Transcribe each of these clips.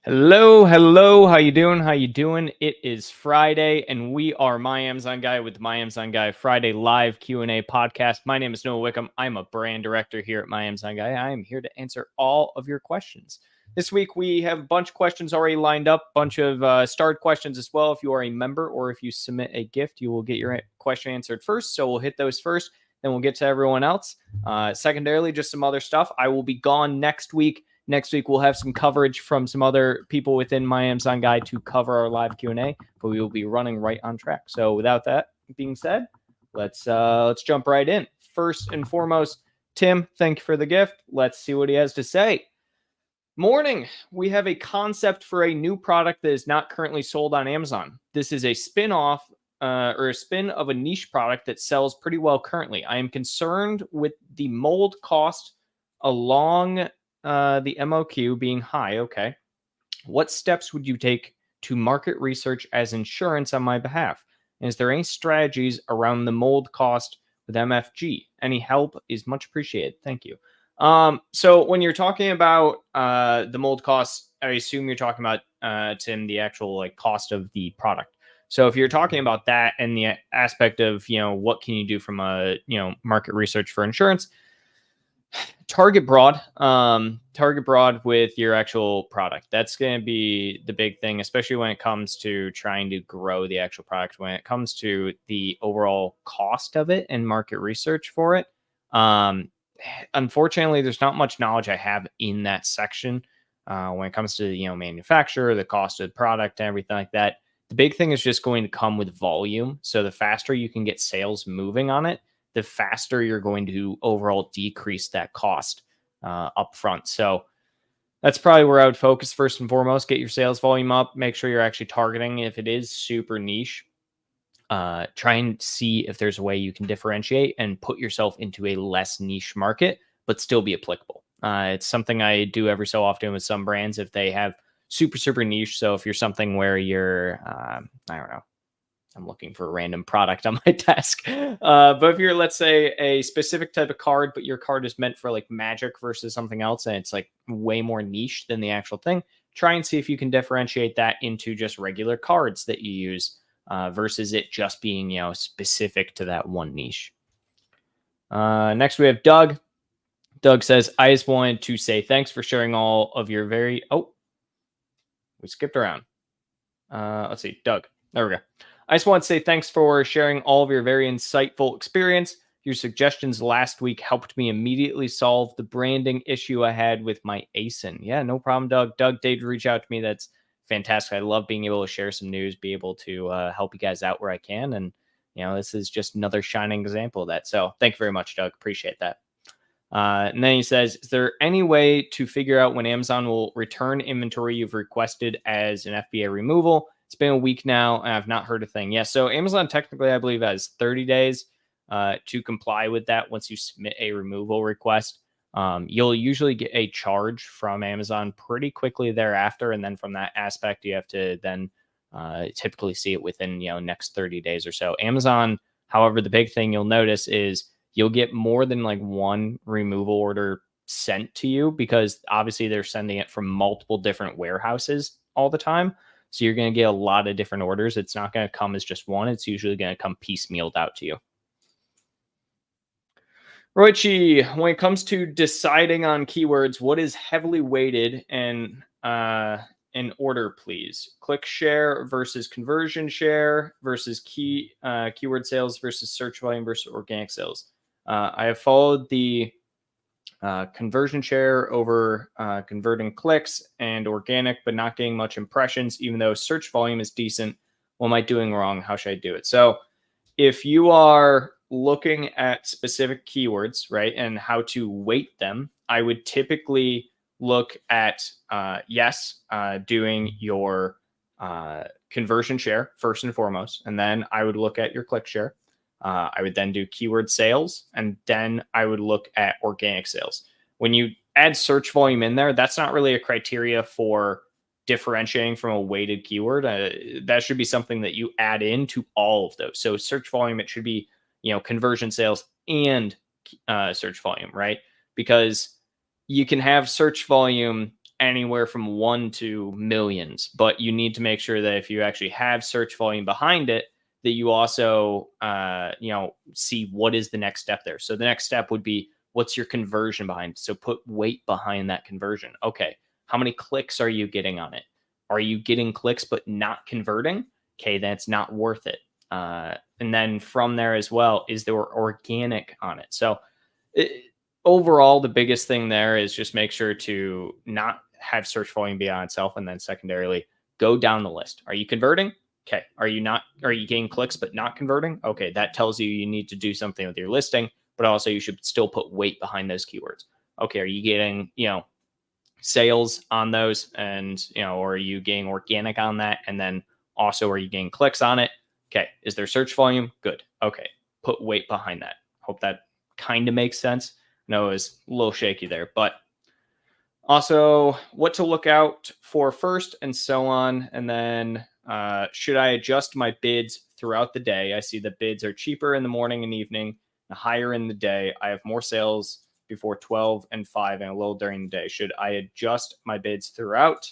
Hello, hello. How you doing? How you doing? It is Friday, and we are My Amazon Guy with My Amazon Guy Friday live Q&A podcast. My name is Noah Wickham. I'm a brand director here at My Amazon Guy. I am here to answer all of your questions. This week, we have a bunch of questions already lined up, a bunch of starred questions as well. If you are a member or if you submit a gift, you will get your question answered first. So we'll hit those first, then we'll get to everyone else. Secondarily, just some other stuff. I will be gone next week. Next week, we'll have some coverage from some other people within My Amazon Guy to cover our live Q&A, but we will be running right on track. So without that being said, let's jump right in. first and foremost, Tim, thank you for the gift. Let's see what he has to say. Morning. We have a concept for a new product that is not currently sold on Amazon. This is a spin-off or a spin of a niche product that sells pretty well currently. I am concerned with the mold cost along the MOQ being high. Okay. What steps would you take to market research as insurance on my behalf? And is there any strategies around the mold cost with MFG? Any help is much appreciated. Thank you. So when you're talking about the mold costs, I assume you're talking about Tim, the actual like cost of the product. So if you're talking about that and the aspect of, what can you do from a, market research for insurance, target broad with your actual product. That's going to be the big thing, especially when it comes to trying to grow the actual product. When it comes to the overall cost of it and market research for it, unfortunately, there's not much knowledge I have in that section when it comes to manufacturer, the cost of the product, and everything like that. The big thing is just going to come with volume. So the faster you can get sales moving on it, the faster you're going to overall decrease that cost up front. So that's probably where I would focus first and foremost. Get your sales volume up. Make sure you're actually targeting. If it is super niche, try and see if there's a way you can differentiate and put yourself into a less niche market, but still be applicable. It's something I do every so often with some brands if they have super niche. So if you're something where you're, I don't know, I'm looking for a random product on my desk. But if you're, let's say, a specific type of card, but your card is meant for like magic versus something else, and it's like way more niche than the actual thing, try and see if you can differentiate that into just regular cards that you use versus it just being, specific to that one niche. Next, we have Doug. Doug says, I just wanted to say thanks for sharing all of your we skipped around. Let's see, Doug. There we go. I just want to say thanks for sharing all of your very insightful experience. Your suggestions last week helped me immediately solve the branding issue I had with my ASIN. Yeah, no problem, Doug. Doug did reach out to me. That's fantastic. I love being able to share some news, be able to help you guys out where I can. And, this is just another shining example of that. So thank you very much, Doug. Appreciate that. And then he says, is there any way to figure out when Amazon will return inventory you've requested as an FBA removal? It's been a week now, and I've not heard a thing. Yeah, so Amazon technically, I believe, has 30 days to comply with that once you submit a removal request. You'll usually get a charge from Amazon pretty quickly thereafter, and then from that aspect, you have to then typically see it within next 30 days or so. Amazon, however, the big thing you'll notice is you'll get more than like one removal order sent to you because obviously they're sending it from multiple different warehouses all the time. So you're going to get a lot of different orders. It's not going to come as just one. It's usually going to come piecemealed out to you. Roichi, when it comes to deciding on keywords, what is heavily weighted and in order, please? Click share versus conversion share versus keyword sales versus search volume versus organic sales. I have followed the conversion share over converting clicks and organic, but not getting much impressions, even though search volume is decent. What am I doing wrong? How should I do it? So if you are looking at specific keywords, right, and how to weight them, I would typically look at, doing your conversion share first and foremost, and then I would look at your click share. I would then do keyword sales, and then I would look at organic sales. When you add search volume in there, that's not really a criteria for differentiating from a weighted keyword. That should be something that you add into all of those. So search volume, it should be, conversion sales and search volume, right? Because you can have search volume anywhere from 1 to millions, but you need to make sure that if you actually have search volume behind it, that you also, see what is the next step there. So the next step would be, what's your conversion behind? So put weight behind that conversion. Okay. How many clicks are you getting on it? Are you getting clicks but not converting? Okay, that's not worth it. And then from there as well, is there organic on it? So overall, the biggest thing there is just make sure to not have search volume be on itself. And then secondarily, go down the list. Are you converting? Okay. Are you getting clicks but not converting? Okay, that tells you need to do something with your listing. but also you should still put weight behind those keywords. Okay, are you getting, sales on those, and or are you getting organic on that, and then also are you getting clicks on it? Okay, is there search volume? Good. Okay, put weight behind that. Hope that kind of makes sense. No, it was a little shaky there, but also what to look out for first, and so on. And then should I adjust my bids throughout the day? I see that bids are cheaper in the morning and evening, and higher in the day. I have more sales before 12 and 5 and a little during the day. Should I adjust my bids throughout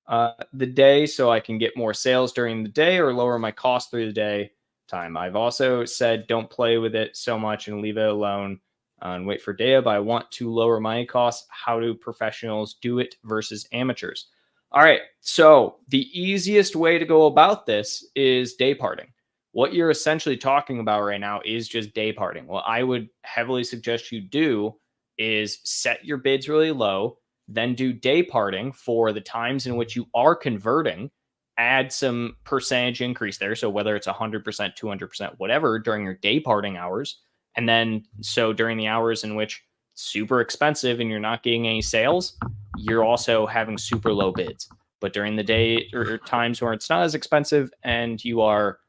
the day so I can get more sales during the day, or lower my cost through the day time? I've also said don't play with it so much and leave it alone and wait for data, but I want to lower my costs. How do professionals do it versus amateurs? All right, so the easiest way to go about this is day parting. What you're essentially talking about right now is just day parting. What I would heavily suggest you do is set your bids really low, then do day parting for the times in which you are converting, add some percentage increase there. So whether it's 100%, 200%, whatever during your day parting hours. And then so during the hours in which it's super expensive and you're not getting any sales, you're also having super low bids. But during the day or times where it's not as expensive and you are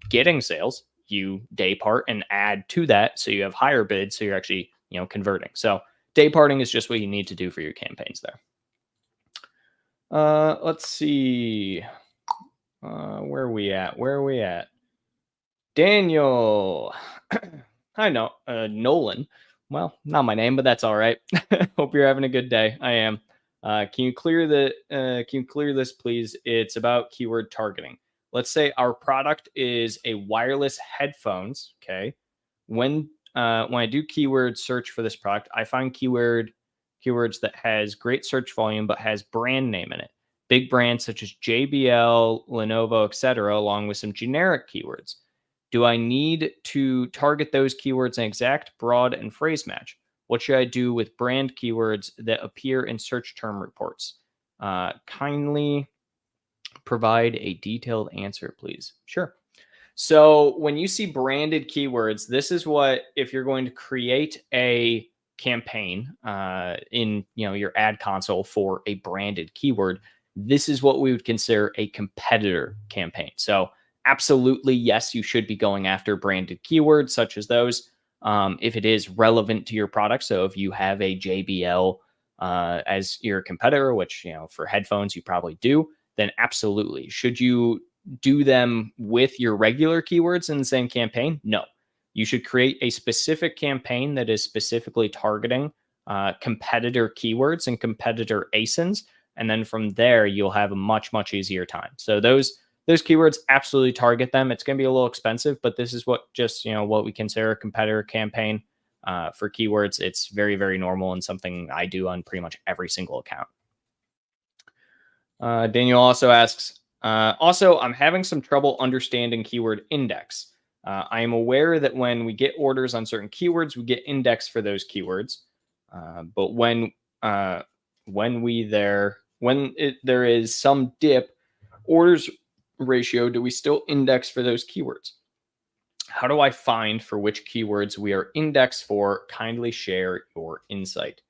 getting sales, you day part and add to that so you have higher bids, so you're actually converting. So day parting is just what you need to do for your campaigns there. Let's see. Where are we at? Daniel. Hi, Nolan. Well, not my name, but that's all right. Hope you're having a good day. I am. Can you clear this, please? It's about keyword targeting. Let's say our product is a wireless headphones. Okay. When I do keyword search for this product, I find keywords that has great search volume but has brand name in it. Big brands such as JBL, Lenovo, etc., along with some generic keywords. Do I need to target those keywords in exact, broad, and phrase match? What should I do with brand keywords that appear in search term reports? Kindly provide a detailed answer, please. Sure. So when you see branded keywords, this is what, if you're going to create a campaign in your ad console for a branded keyword, this is what we would consider a competitor campaign. So absolutely, yes, you should be going after branded keywords such as those if it is relevant to your product. So if you have a JBL as your competitor, which for headphones you probably do, then absolutely. Should you do them with your regular keywords in the same campaign? No. You should create a specific campaign that is specifically targeting competitor keywords and competitor ASINs. And then from there, you'll have a much, much easier time. So those keywords, absolutely target them. It's going to be a little expensive, but this is what we consider a competitor campaign for keywords. It's very, very normal and something I do on pretty much every single account. Daniel also asks, also, I'm having some trouble understanding keyword index. I am aware that when we get orders on certain keywords, we get index for those keywords. But when there is some dip, orders ratio, do we still index for those keywords? How do I find for which keywords we are indexed for? Kindly share your insight.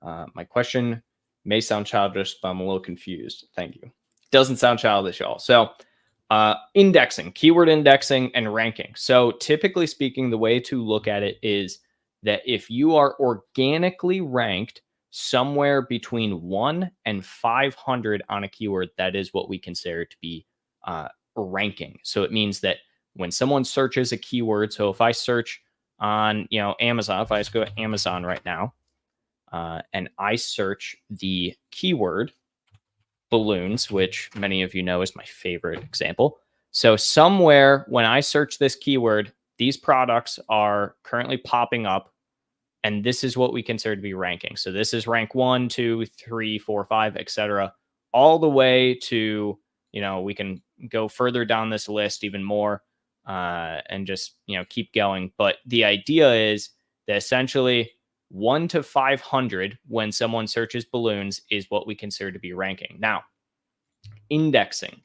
My question may sound childish, but I'm a little confused. Thank you. Doesn't sound childish at all. So indexing, keyword indexing, and ranking. So typically speaking, the way to look at it is that if you are organically ranked somewhere between 1 and 500 on a keyword, that is what we consider to be ranking. So it means that when someone searches a keyword, so if I search on Amazon, if I just go to Amazon right now, and I search the keyword balloons, which many of you know is my favorite example. So somewhere when I search this keyword, these products are currently popping up, and this is what we consider to be ranking. So this is rank 1, 2, 3, 4, 5, etc., all the way to, we can go further down this list even more and just, keep going. But the idea is that essentially 1 to 500 when someone searches balloons is what we consider to be ranking. Now, indexing.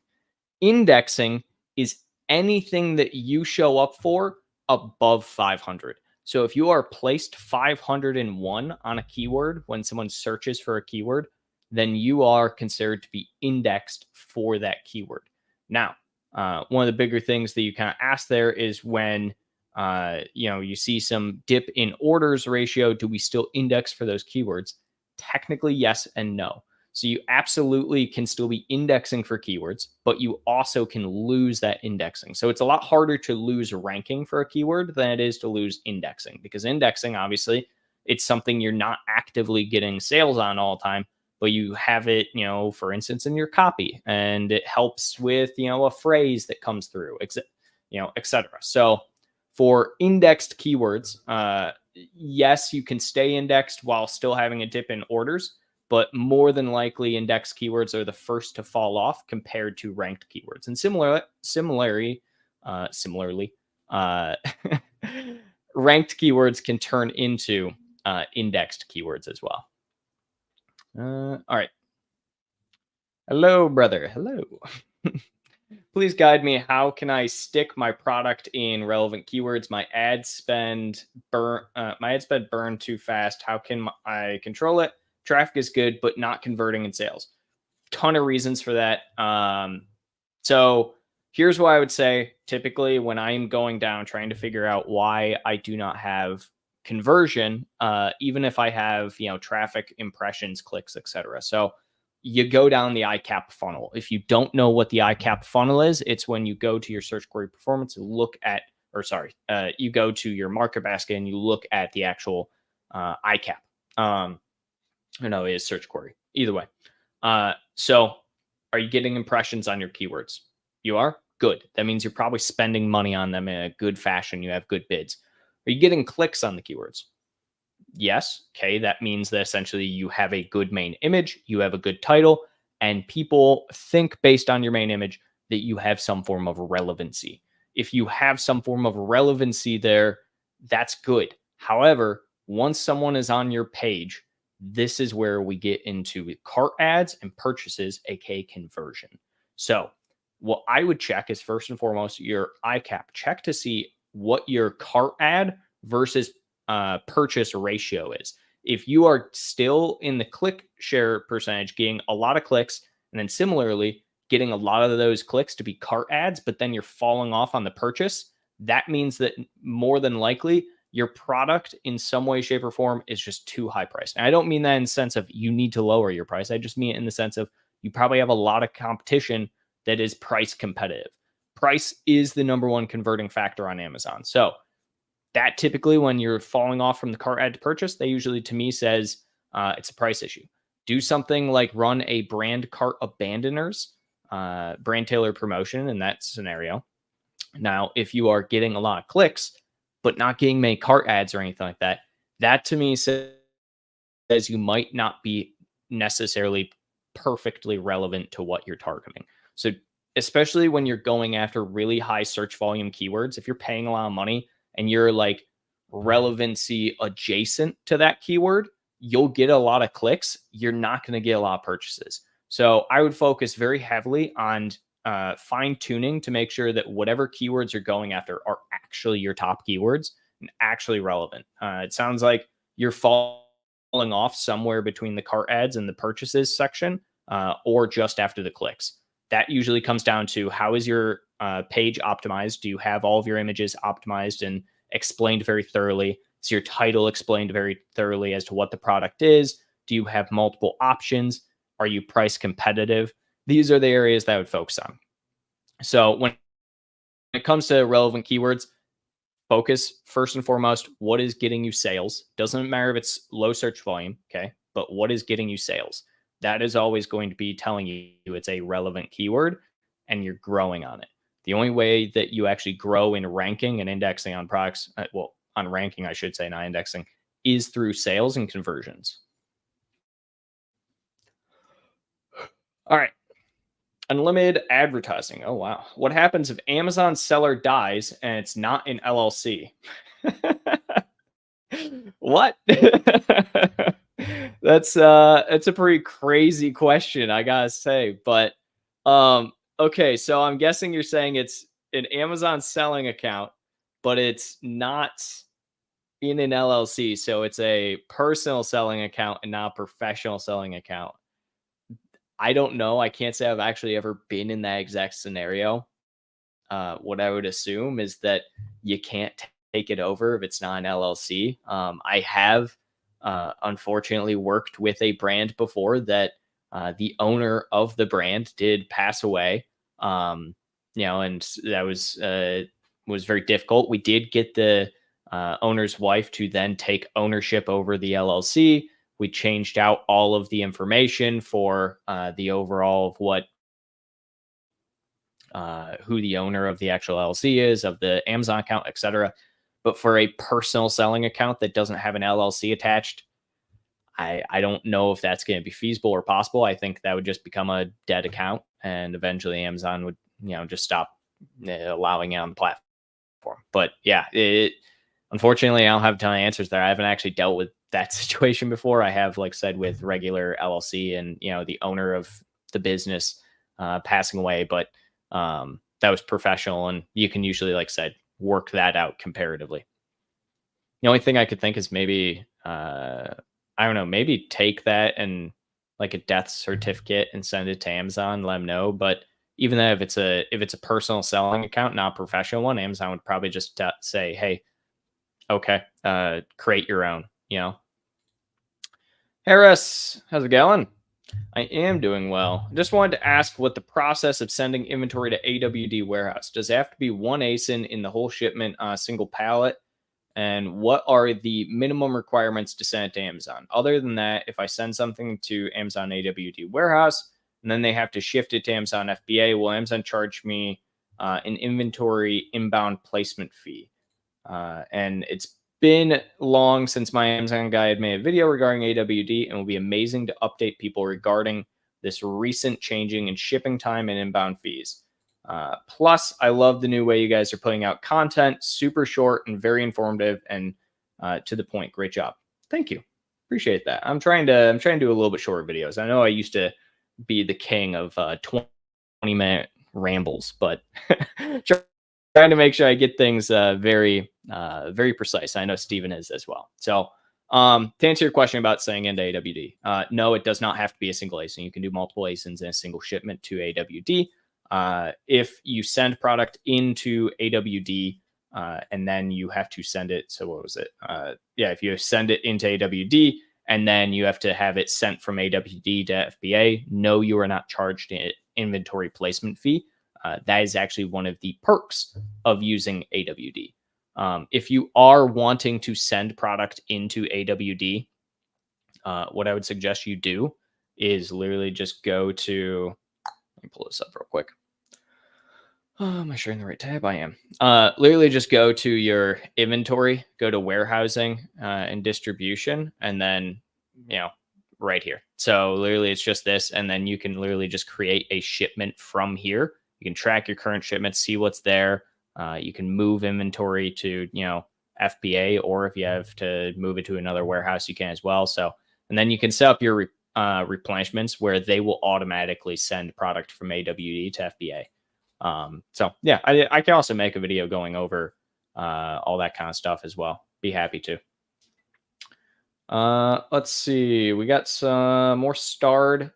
Indexing is anything that you show up for above 500. So if you are placed 501 on a keyword when someone searches for a keyword, then you are considered to be indexed for that keyword. Now, one of the bigger things that you kind of ask there is when you see some dip in orders ratio, do we still index for those keywords? Technically, yes and no. So you absolutely can still be indexing for keywords, but you also can lose that indexing. So it's a lot harder to lose ranking for a keyword than it is to lose indexing, because indexing, obviously, it's something you're not actively getting sales on all the time, but you have it, for instance, in your copy, and it helps with, a phrase that comes through, etc. So for indexed keywords, yes, you can stay indexed while still having a dip in orders, but more than likely indexed keywords are the first to fall off compared to ranked keywords. And similarly, uh, ranked keywords can turn into indexed keywords as well. All right. Hello, brother. Hello. Please guide me. How can I stick my product in relevant keywords? My ad spend burn too fast. How can I control it? Traffic is good, but not converting in sales. Ton of reasons for that. So here's what I would say. Typically, when I'm going down trying to figure out why I do not have conversion, even if I have traffic, impressions, clicks, etc. So you go down the ICAP funnel. If you don't know what the ICAP funnel is, it's when you go to your search query performance and you go to your market basket and you look at the actual ICAP. It is search query. Either way. So are you getting impressions on your keywords? You are? Good. That means you're probably spending money on them in a good fashion. You have good bids. Are you getting clicks on the keywords? Yes. Okay. That means that essentially you have a good main image, you have a good title, and people think based on your main image that you have some form of relevancy. If you have some form of relevancy there, that's good. However, once someone is on your page, this is where we get into cart ads and purchases, aka conversion. So, what I would check is first and foremost your ICAP. Check to see what your cart ad versus purchase ratio is. If you are still in the click share percentage, getting a lot of clicks, and then similarly getting a lot of those clicks to be cart ads, but then you're falling off on the purchase, that means that more than likely your product in some way, shape, or form is just too high priced. And I don't mean that in the sense of you need to lower your price. I just mean it in the sense of you probably have a lot of competition that is price competitive. Price is the number one converting factor on Amazon. So that typically, when you're falling off from the cart ad to purchase, they usually to me says it's a price issue. Do something like run a brand cart abandoners, brand tailored promotion in that scenario. Now, if you are getting a lot of clicks, but not getting many cart ads or anything like that, that to me says you might not be necessarily perfectly relevant to what you're targeting. So especially when you're going after really high search volume keywords, if you're paying a lot of money and you're like relevancy adjacent to that keyword, you'll get a lot of clicks. You're not going to get a lot of purchases. So I would focus very heavily on fine tuning to make sure that whatever keywords you're going after are actually your top keywords and actually relevant. It sounds like you're falling off somewhere between the cart ads and the purchases section, or just after the clicks. That usually comes down to how is your page optimized? Do you have all of your images optimized and explained very thoroughly? Is your title explained very thoroughly as to what the product is? Do you have multiple options? Are you price competitive? These are the areas that I would focus on. So when it comes to relevant keywords, focus first and foremost, what is getting you sales? Doesn't matter if it's low search volume, okay? But what is getting you sales? That is always going to be telling you it's a relevant keyword and you're growing on it. The only way that you actually grow in ranking and indexing on products, on ranking, I should say, not indexing, is through sales and conversions. All right. Unlimited advertising. Oh, wow. What happens if Amazon seller dies and it's not an LLC? What? That's a pretty crazy question, I gotta say. But okay, so I'm guessing you're saying it's an Amazon selling account, but it's not in an LLC, so it's a personal selling account and not a professional selling account. I don't know. I can't say I've actually ever been in that exact scenario. What I would assume is that you can't take it over if it's not an LLC. I have unfortunately worked with a brand before that the owner of the brand did pass away. And that was very difficult. We did get the owner's wife to then take ownership over the LLC. We changed out all of the information for the overall of what who the owner of the actual LLC is, of the Amazon account, etc. But for a personal selling account that doesn't have an LLC attached, I don't know if that's going to be feasible or possible. I think that would just become a dead account, and eventually Amazon would just stop allowing it on the platform. But yeah, unfortunately I don't have a ton of answers there. I haven't actually dealt with that situation before. I have, like said, with regular LLC and the owner of the business passing away, but that was professional, and you can usually, like I said, work that out comparatively. The only thing I could think is maybe I don't know, maybe take that and like a death certificate and send it to Amazon, let them know. But even then, if it's a personal selling account, not a professional one, Amazon would probably just say, hey, okay, create your own. Harris, how's it going? I am doing well. Just wanted to ask what the process of sending inventory to AWD warehouse. Does it have to be one ASIN in the whole shipment on a single pallet? And what are the minimum requirements to send it to Amazon? Other than that, if I send something to Amazon AWD warehouse and then they have to shift it to Amazon FBA, will Amazon charge me an inventory inbound placement fee? And it's been long since my Amazon guy had made a video regarding AWD, and it will be amazing to update people regarding this recent changing in shipping time and inbound fees. Plus, I love the new way you guys are putting out content, super short and very informative and to the point. Great job. Thank you. Appreciate that. I'm trying to do a little bit shorter videos. I know I used to be the king of 20-minute rambles, but trying to make sure I get things very precise. I know Steven is as well. So to answer your question about sending into AWD, no, it does not have to be a single ASIN. You can do multiple ASINs in a single shipment to AWD. If you send product into AWD and then you have to send it. So what was it? If you send it into AWD and then you have to have it sent from AWD to FBA, no, you are not charged an inventory placement fee. That is actually one of the perks of using AWD. If you are wanting to send product into AWD, what I would suggest you do is literally just go to, let me pull this up real quick. Am I sharing the right tab? I am. Literally just go to your inventory, go to warehousing and distribution, and then, right here. So literally it's just this, and then you can literally just create a shipment from here. You can track your current shipments, see what's there. You can move inventory to, FBA, or if you have to move it to another warehouse, you can as well. So, and then you can set up your replenishments where they will automatically send product from AWD to FBA. So yeah, I can also make a video going over all that kind of stuff as well. Be happy to. Let's see. We got some more starred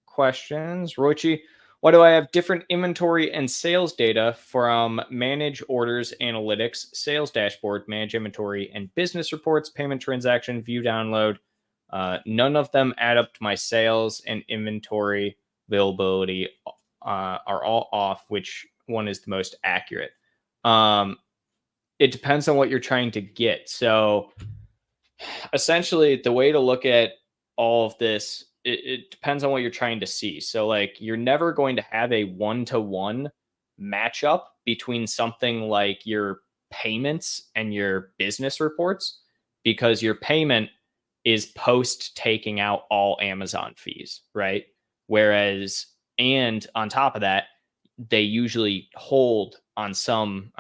questions. Roichi, why do I have different inventory and sales data from manage orders, analytics, sales dashboard, manage inventory, and business reports, payment transaction, view download? None of them add up to my sales and inventory availability are all off. Which one is the most accurate? It depends on what you're trying to get. So essentially, the way to look at all of this, it depends on what you're trying to see. So like, you're never going to have a one-to-one matchup between something like your payments and your business reports, because your payment is post taking out all Amazon fees, right? Whereas, and on top of that, they usually hold on some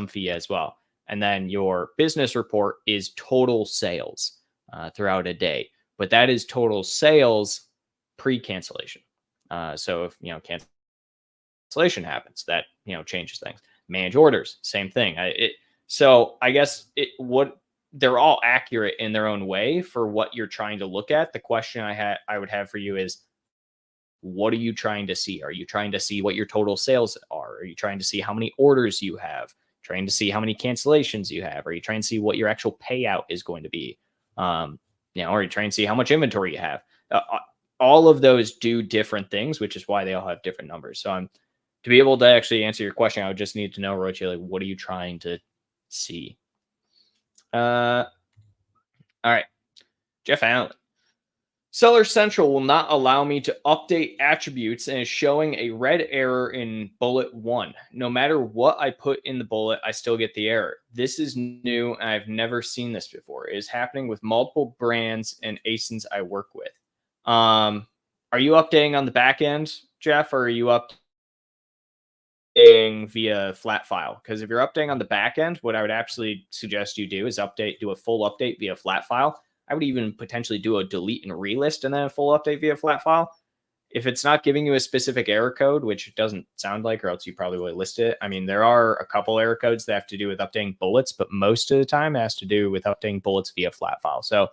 fee as well. And then your business report is total sales throughout a day, but that is total sales pre-cancellation. So if cancellation happens, that changes things. Manage orders, same thing. So I guess they're all accurate in their own way for what you're trying to look at. The question I would have for you is, what are you trying to see? Are you trying to see what your total sales are? Are you trying to see how many orders you have? Trying to see how many cancellations you have? Are you trying to see what your actual payout is going to be? Are you trying to see how much inventory you have? All of those do different things, which is why they all have different numbers. So to be able to actually answer your question, I would just need to know, Rochi, like, what are you trying to see? All right, Jeff Allen. Seller Central will not allow me to update attributes and is showing a red error in bullet 1. No matter what I put in the bullet, I still get the error. This is new and I've never seen this before. It is happening with multiple brands and ASINs I work with. Are you updating on the back end, Jeff, or are you updating via flat file? Because if you're updating on the back end, what I would actually suggest you do is do a full update via flat file. I would even potentially do a delete and relist and then a full update via flat file. If it's not giving you a specific error code, which it doesn't sound like, or else you probably would list it. I mean, there are a couple error codes that have to do with updating bullets, but most of the time it has to do with updating bullets via flat file. So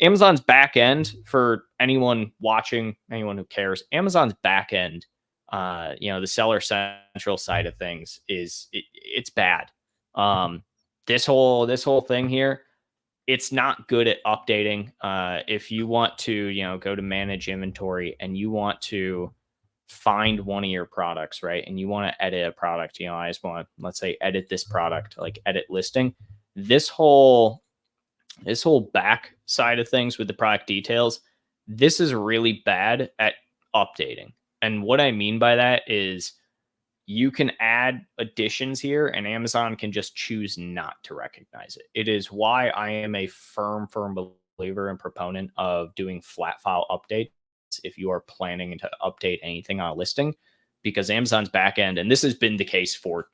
Amazon's back end, for anyone watching, anyone who cares, Amazon's back end, the Seller Central side of things it's bad. This whole thing here, it's not good at updating. If you want to, go to manage inventory and you want to find one of your products, right? And you want to edit a product, I just want to, let's say, edit this product, like edit listing. This whole back side of things with the product details, this is really bad at updating. And what I mean by that is you can add additions here and Amazon can just choose not to recognize it. It is why I am a firm believer and proponent of doing flat file updates if you are planning to update anything on a listing, because Amazon's backend, and this has been the case for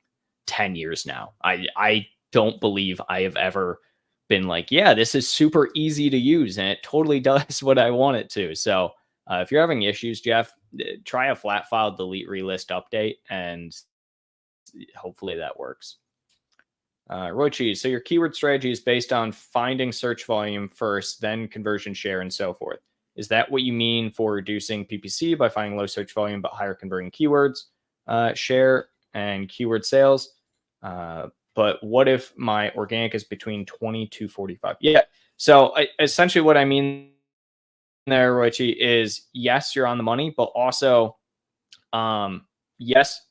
10 years now. I don't believe I have ever been like, yeah, this is super easy to use and it totally does what I want it to. So if you're having issues, Jeff, try a flat file delete relist update and hopefully that works. Rochi, so your keyword strategy is based on finding search volume first, then conversion share and so forth. Is that what you mean for reducing PPC by finding low search volume but higher converting keywords, share and keyword sales? But what if my organic is between 20 to 45? Yeah. So essentially what I mean there, Rochi, is yes, you're on the money, but also, yes,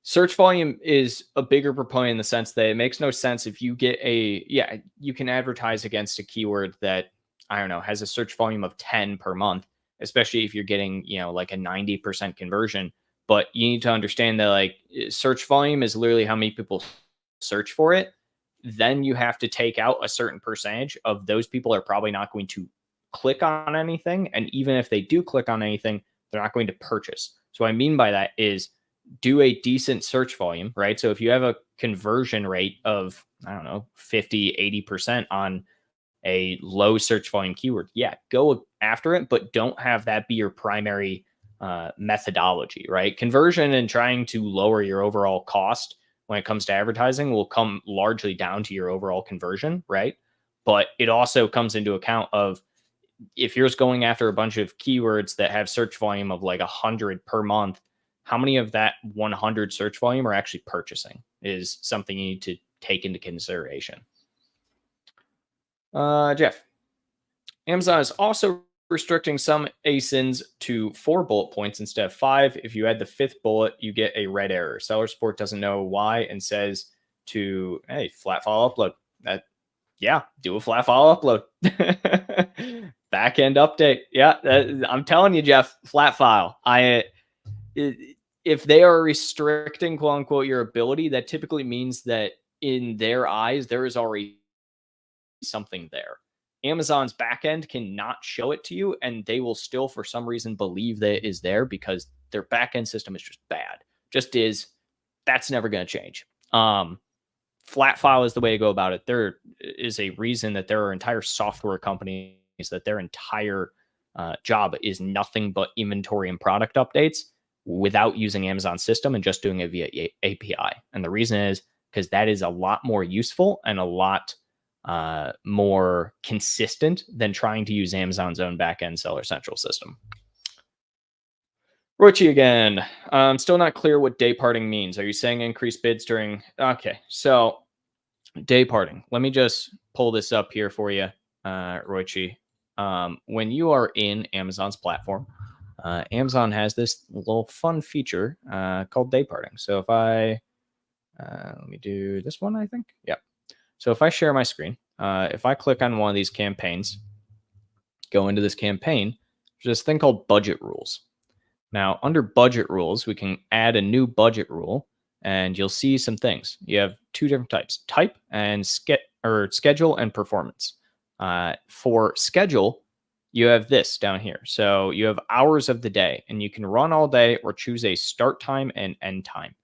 search volume is a bigger proponent in the sense that it makes no sense if you get you can advertise against a keyword that, I don't know, has a search volume of 10 per month, especially if you're getting, like a 90% conversion. But you need to understand that like search volume is literally how many people search for it. Then you have to take out a certain percentage of those people are probably not going to click on anything. And even if they do click on anything, they're not going to purchase. So what I mean by that is do a decent search volume, right? So if you have a conversion rate of, I don't know, 50, 80% on a low search volume keyword, yeah, go after it, but don't have that be your primary methodology, right? Conversion and trying to lower your overall cost when it comes to advertising will come largely down to your overall conversion, right? But it also comes into account of if you're just going after a bunch of keywords that have search volume of like 100 per month, how many of that 100 search volume are actually purchasing is something you need to take into consideration. Jeff, Amazon is also restricting some ASINs to 4 bullet points instead of 5. If you add the 5th bullet, you get a red error. Seller support doesn't know why and says to, hey, flat file upload. Do a flat file upload. Back end update. Yeah, I'm telling you, Jeff, flat file. If they are restricting, quote unquote, your ability, that typically means that in their eyes, there is already something there. Amazon's backend cannot show it to you, and they will still, for some reason, believe that it is there because their backend system is just bad. Just is. That's never going to change. Flat file is the way to go about it. There is a reason that there are entire software companies that their entire job is nothing but inventory and product updates without using Amazon's system and just doing it via API. And the reason is because that is a lot more useful and a lot more consistent than trying to use Amazon's own backend seller central system. Rochi again. I'm still not clear what day parting means. Are you saying increased bids during? Okay, so day parting. Let me just pull this up here for you, Roichi. When you are in Amazon's platform, Amazon has this little fun feature called day parting. So if I let me do this one, I think. Yeah. So if I share my screen, if I click on one of these campaigns, go into this campaign, there's this thing called budget rules. Now, under budget rules, we can add a new budget rule, and you'll see some things. You have two different types: type and schedule and performance. For schedule, you have this down here. So you have hours of the day, and you can run all day or choose a start time and end time.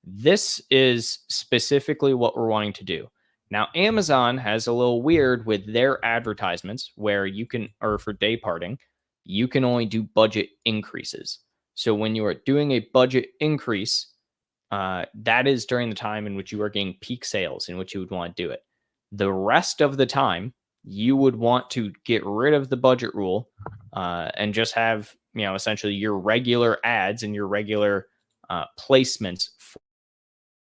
This is specifically what we're wanting to do. Now, Amazon has a little weird with their advertisements where you can, or for day parting, you can only do budget increases. So when you are doing a budget increase, that is during the time in which you are getting peak sales, in which you would want to do it. The rest of the time, you would want to get rid of the budget rule and just have, essentially your regular ads and your regular placements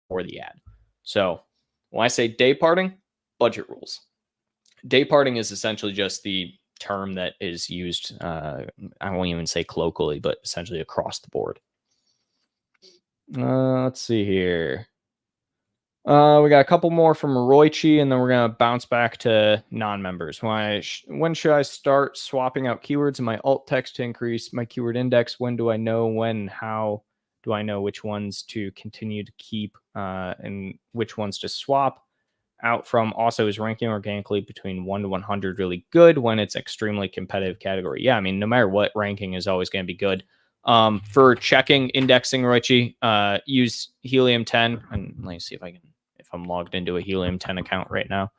for the ad. So when I say day parting, budget rules. Day parting is essentially just the term that is used, I won't even say colloquially, but essentially across the board. Let's see here. We got a couple more from Roichi, and then we're going to bounce back to non-members. When should I start swapping out keywords in my alt text to increase my keyword index? When do I know when? How do I know which ones to continue to keep and which ones to swap out from? Also, is ranking organically between 1 to 100 really good when it's extremely competitive category? Yeah, I mean, no matter what, ranking is always going to be good. For checking indexing, Roichi, use Helium 10. And let me see if I'm logged into a Helium 10 account right now.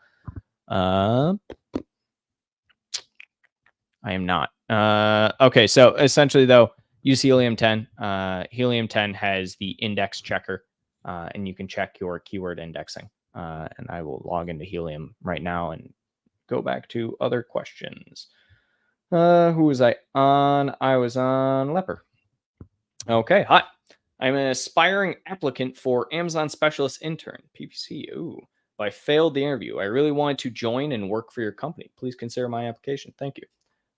I am not. Okay, so essentially, though, use Helium 10. Helium 10 has the index checker, and you can check your keyword indexing. And I will log into Helium right now and go back to other questions. Who was I on? I was on Leper. Okay, hi. I'm an aspiring applicant for Amazon Specialist Intern, PPC. Ooh, I failed the interview. I really wanted to join and work for your company. Please consider my application. Thank you.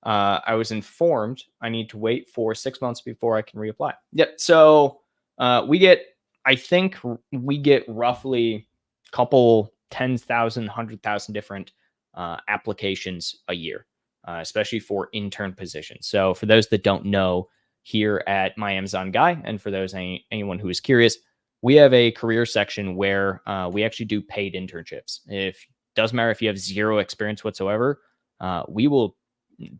I was informed I need to wait for 6 months before I can reapply. Yep. So I think we get roughly a couple 10,000, 100,000 different applications a year, especially for intern positions. So for those that don't know, here at My Amazon Guy, and for those anyone who is curious, we have a career section where we actually do paid internships. Doesn't matter if you have zero experience whatsoever, we will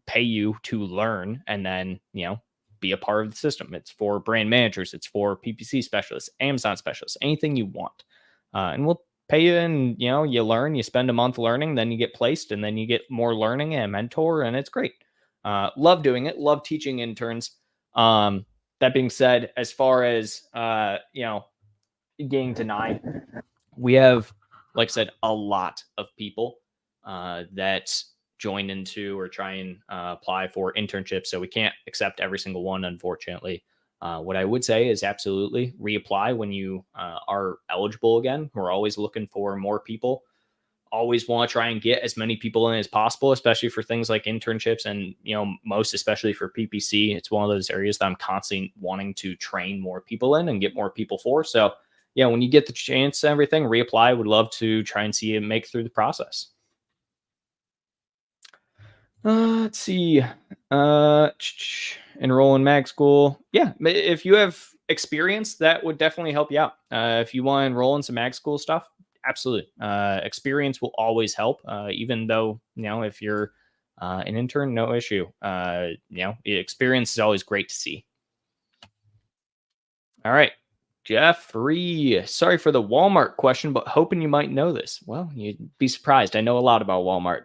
pay you to learn and then be a part of the system. It's for brand managers, it's for PPC specialists, Amazon specialists, anything you want, and we'll pay you. And you learn, you spend a month learning, then you get placed, and then you get more learning and a mentor, and it's great. Love doing it. Love teaching interns. That being said, as far as getting denied, we have, like I said, a lot of people that join into or try and apply for internships. So we can't accept every single one, unfortunately. What I would say is absolutely reapply when you are eligible again. We're always looking for more people. Always want to try and get as many people in as possible, especially for things like internships and, most especially for PPC. It's one of those areas that I'm constantly wanting to train more people in and get more people for. So, when you get the chance and everything, reapply. Would love to try and see you make through the process. Let's see. Enroll in mag school. Yeah, if you have experience, that would definitely help you out. If you want to enroll in some mag school stuff, absolutely. Experience will always help, even though, if you're an intern, no issue. Experience is always great to see. All right. Jeffrey, sorry for the Walmart question, but hoping you might know this. Well, you'd be surprised. I know a lot about Walmart.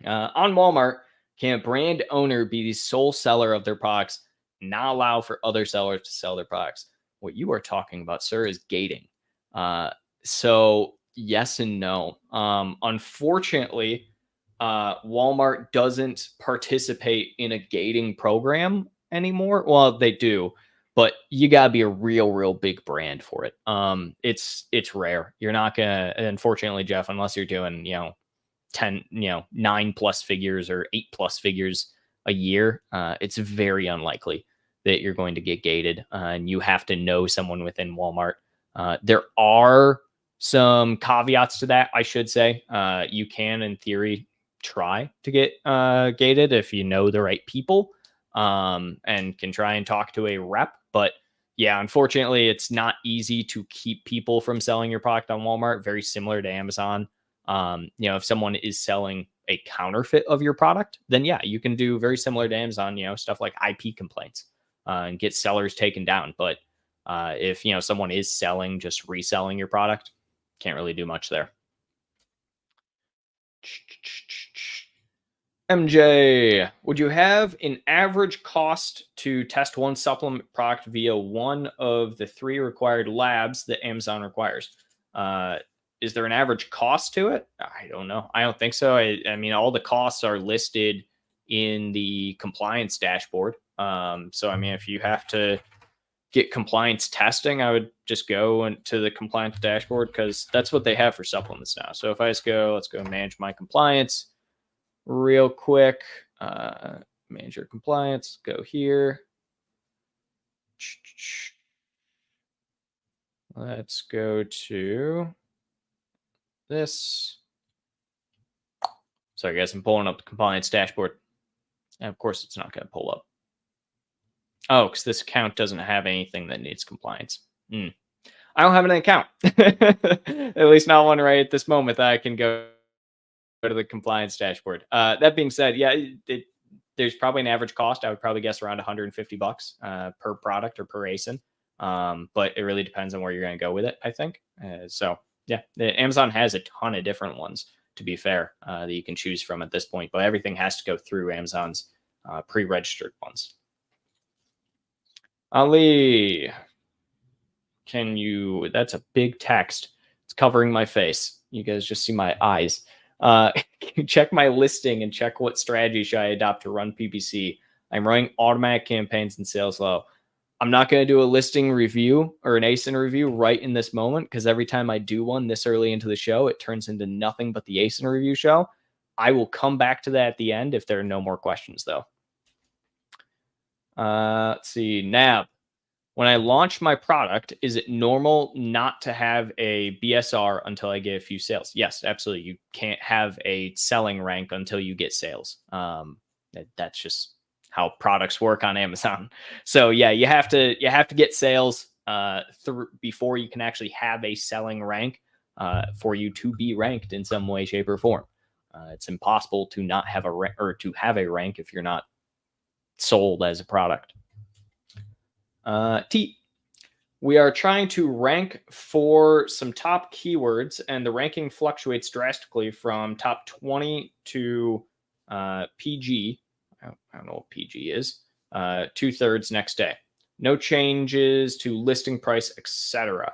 On Walmart, can a brand owner be the sole seller of their products, not allow for other sellers to sell their products? What you are talking about, sir, is gating. So yes and no. Unfortunately, Walmart doesn't participate in a gating program anymore. Well, they do, but you gotta be a real big brand for it. It's rare. You're not gonna, unfortunately, Jeff, unless you're doing 10, 9+ figures or 8+ figures a year, it's very unlikely that you're going to get gated, and you have to know someone within Walmart. There are some caveats to that, I should say. You can, in theory, try to get gated if you know the right people, and can try and talk to a rep. But yeah, unfortunately, it's not easy to keep people from selling your product on Walmart. Very similar to Amazon. If someone is selling a counterfeit of your product, then yeah, you can do very similar to Amazon, stuff like IP complaints, and get sellers taken down. But if someone is selling, just reselling your product, can't really do much there. MJ, would you have an average cost to test one supplement product via one of the three required labs that Amazon requires? Uh, is there an average cost to it? I don't know. I don't think so. I mean, all the costs are listed in the compliance dashboard. So, I mean, if you have to get compliance testing, I would just go into the compliance dashboard because that's what they have for supplements now. So, if I just go, let's go manage my compliance real quick. Manage your compliance. Go here. Let's go to this. Sorry, guys, I'm pulling up the compliance dashboard. And of course, it's not going to pull up. Oh, because this account doesn't have anything that needs compliance. I don't have an account. At least not one right at this moment that I can go to the compliance dashboard. That being said, yeah, there's probably an average cost. I would probably guess around $150 per product or per ASIN. But it really depends on where you're going to go with it, I think. So yeah, Amazon has a ton of different ones, to be fair, that you can choose from at this point, but everything has to go through Amazon's pre-registered ones. Ali, that's a big text. It's covering my face. You guys just see my eyes. Check my listing and check what strategy should I adopt to run PPC. I'm running automatic campaigns and sales low. I'm not going to do a listing review or an ASIN review right in this moment because every time I do one this early into the show, it turns into nothing but the ASIN review show. I will come back to that at the end if there are no more questions, though. Let's see. Nab. When I launch my product, is it normal not to have a BSR until I get a few sales? Yes, absolutely. You can't have a selling rank until you get sales. That's just how products work on Amazon. So yeah, you have to get sales before you can actually have a selling rank for you to be ranked in some way, shape, or form. It's impossible to not have a rank or to have a rank if you're not sold as a product. We are trying to rank for some top keywords, and the ranking fluctuates drastically from top 20 to PG. I don't know what PG is. 2/3 next day. No changes to listing price, etc.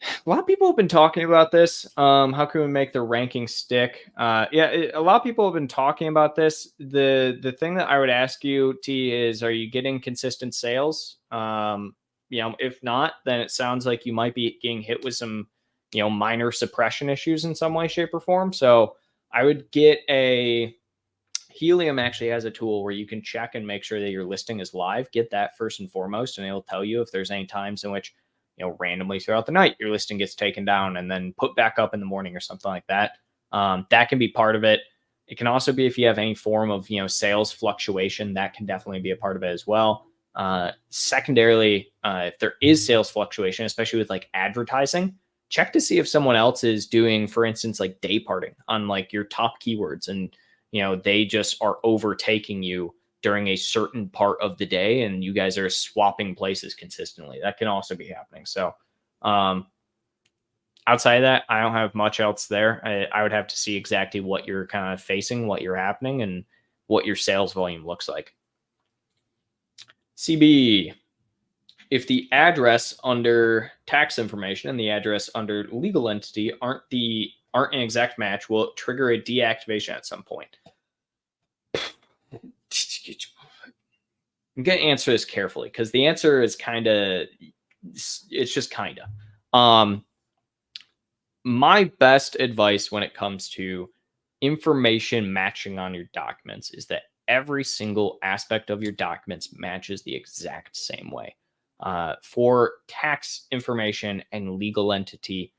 A lot of people have been talking about this. How can we make the ranking stick? A lot of people have been talking about this. The thing that I would ask you, T, is are you getting consistent sales? If not, then it sounds like you might be getting hit with some, minor suppression issues in some way, shape, or form. So I would get Helium actually has a tool where you can check and make sure that your listing is live. Get that first and foremost, and it'll tell you if there's any times in which randomly throughout the night, your listing gets taken down and then put back up in the morning or something like that. That can be part of it. It can also be if you have any form of, sales fluctuation, that can definitely be a part of it as well. Secondarily, if there is sales fluctuation, especially with like advertising, check to see if someone else is doing, for instance, like day parting on like your top keywords and, they just are overtaking you during a certain part of the day and you guys are swapping places consistently. That can also be happening. So outside of that, I don't have much else there. I would have to see exactly what you're kind of facing, what you're happening, and what your sales volume looks like. CB, if the address under tax information and the address under legal entity aren't an exact match, will it trigger a deactivation at some point? I'm going to answer this carefully because the answer is it's just kind of. My best advice when it comes to information matching on your documents is that every single aspect of your documents matches the exact same way. For tax information and legal entity,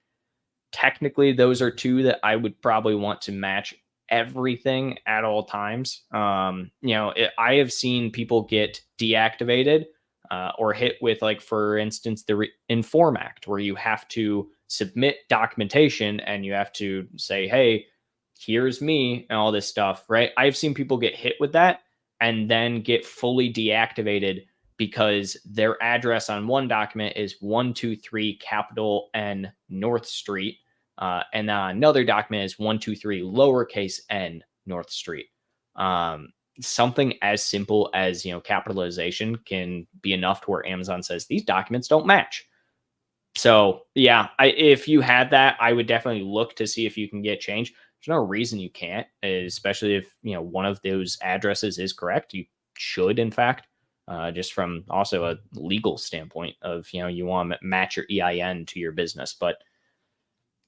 technically those are two that I would probably want to match everything at all times. I have seen people get deactivated or hit with, like, for instance, the Inform Act, where you have to submit documentation and you have to say, hey, here's me and all this stuff, right? I've seen people get hit with that and then get fully deactivated because their address on one document is 123 capital N North Street. And another document is 123 lowercase n North Street. Something as simple as, capitalization can be enough to where Amazon says these documents don't match. So yeah, if you had that, I would definitely look to see if you can get change. There's no reason you can't, especially if one of those addresses is correct. You should, in fact, just from also a legal standpoint of you want to match your EIN to your business, but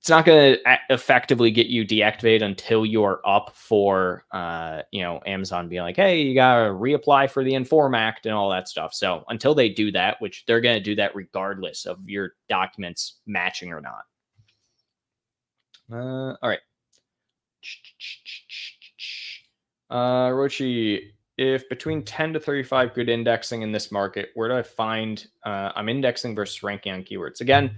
it's not going to effectively get you deactivated until you're up for, Amazon being like, hey, you got to reapply for the Inform Act and all that stuff. So until they do that, which they're going to do that regardless of your documents matching or not. All right. Rochi, if between 10 to 35 good indexing in this market, where do I find I'm indexing versus ranking on keywords? Again,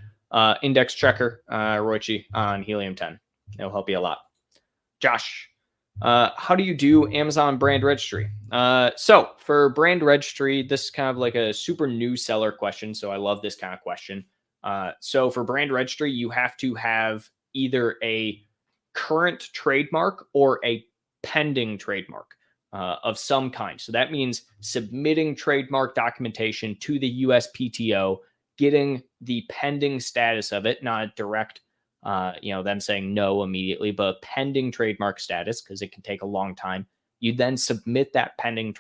index checker, Roichi, on Helium 10. It'll help you a lot. Josh, how do you do Amazon brand registry? So for brand registry, this is kind of like a super new seller question. So I love this kind of question. So for brand registry, you have to have either a current trademark or a pending trademark of some kind. So that means submitting trademark documentation to the USPTO, getting the pending status of it, not a direct, them saying no immediately, but pending trademark status, because it can take a long time. You then submit that pending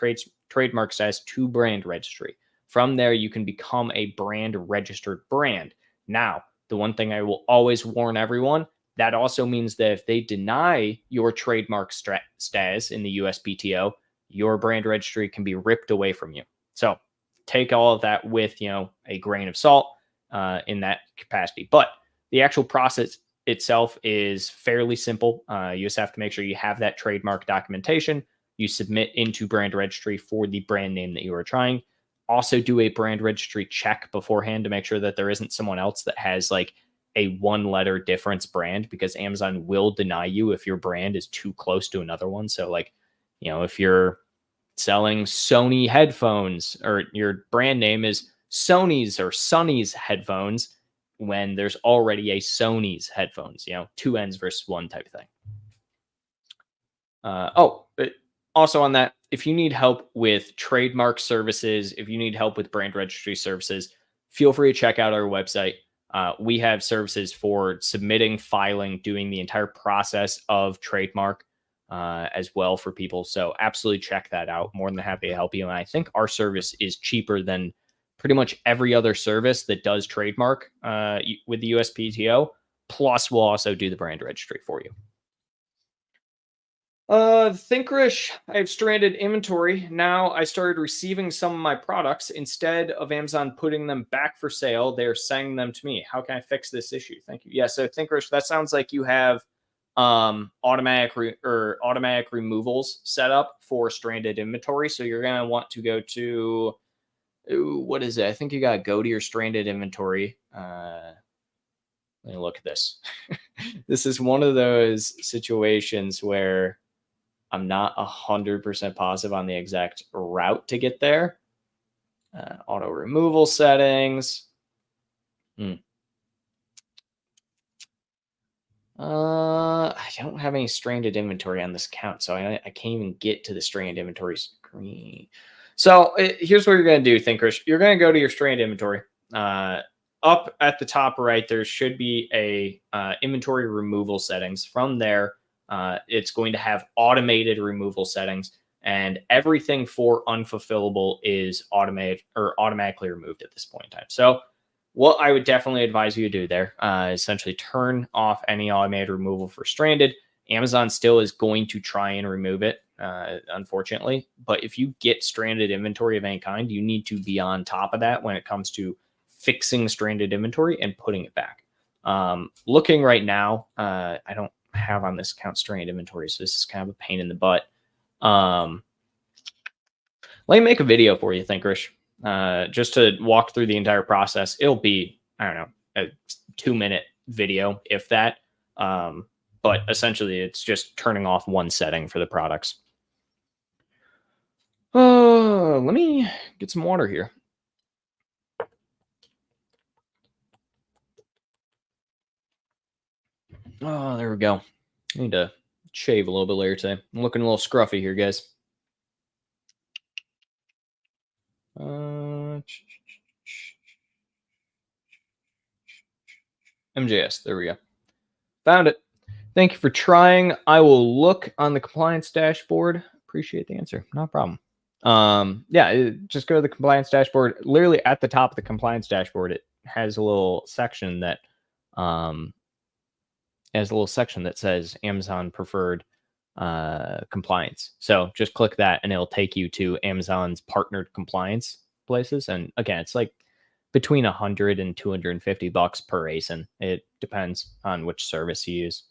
trademark status to brand registry. From there, you can become a brand registered brand. Now, the one thing I will always warn everyone, that also means that if they deny your trademark status in the USPTO, your brand registry can be ripped away from you. So take all of that with, a grain of salt in that capacity. But the actual process itself is fairly simple. You just have to make sure you have that trademark documentation. You submit into brand registry for the brand name that you are trying. Also do a brand registry check beforehand to make sure that there isn't someone else that has like a one-letter difference brand, because Amazon will deny you if your brand is too close to another one. So like, if you're selling Sony headphones or your brand name is Sony's or Sonny's headphones, when there's already a Sony's headphones, two ends versus one type of thing. Also on that, if you need help with trademark services, if you need help with brand registry services, feel free to check out our website. We have services for submitting, filing, doing the entire process of trademark as well for people. So absolutely check that out. More than happy to help you. And I think our service is cheaper than pretty much every other service that does trademark with the USPTO. Plus, we'll also do the brand registry for you. Thinkrish, I have stranded inventory. Now I started receiving some of my products. Instead of Amazon putting them back for sale, they're sending them to me. How can I fix this issue? Thank you. Yeah, so Thinkrish, that sounds like you have automatic removals set up for stranded inventory. So you're going to want to go to, what is it? I think you got to go to your stranded inventory. Let me look at this. This is one of those situations where I'm not 100% positive on the exact route to get there. Auto removal settings. I don't have any stranded inventory on this account, so I can't even get to the stranded inventory screen. So here's what you're going to do, thinkers. You're going to go to your strand inventory. Up at the top right, there should be a inventory removal settings. From there, it's going to have automated removal settings, and everything for unfulfillable is automated or automatically removed at this point in time. So what I would definitely advise you to do there, essentially turn off any automated removal for stranded. Amazon still is going to try and remove it, unfortunately. But if you get stranded inventory of any kind, you need to be on top of that when it comes to fixing stranded inventory and putting it back. Looking right now, I don't have on this account stranded inventory, so this is kind of a pain in the butt. Let me make a video for you, Thinkrish, just to walk through the entire process. It'll be, I don't know, a 2-minute video, if that. But essentially, it's just turning off one setting for the products. Let me get some water here. Oh, there we go. I need to shave a little bit later today. I'm looking a little scruffy here, guys. MJS, there we go. Found it. Thank you for trying. I will look on the compliance dashboard. Appreciate the answer. No problem. Yeah, just go to the compliance dashboard. Literally at the top of the compliance dashboard, it has a little section that says Amazon preferred compliance. So just click that and it'll take you to Amazon's partnered compliance places. And again, it's like between $100 and $250 per ASIN. It depends on which service you use.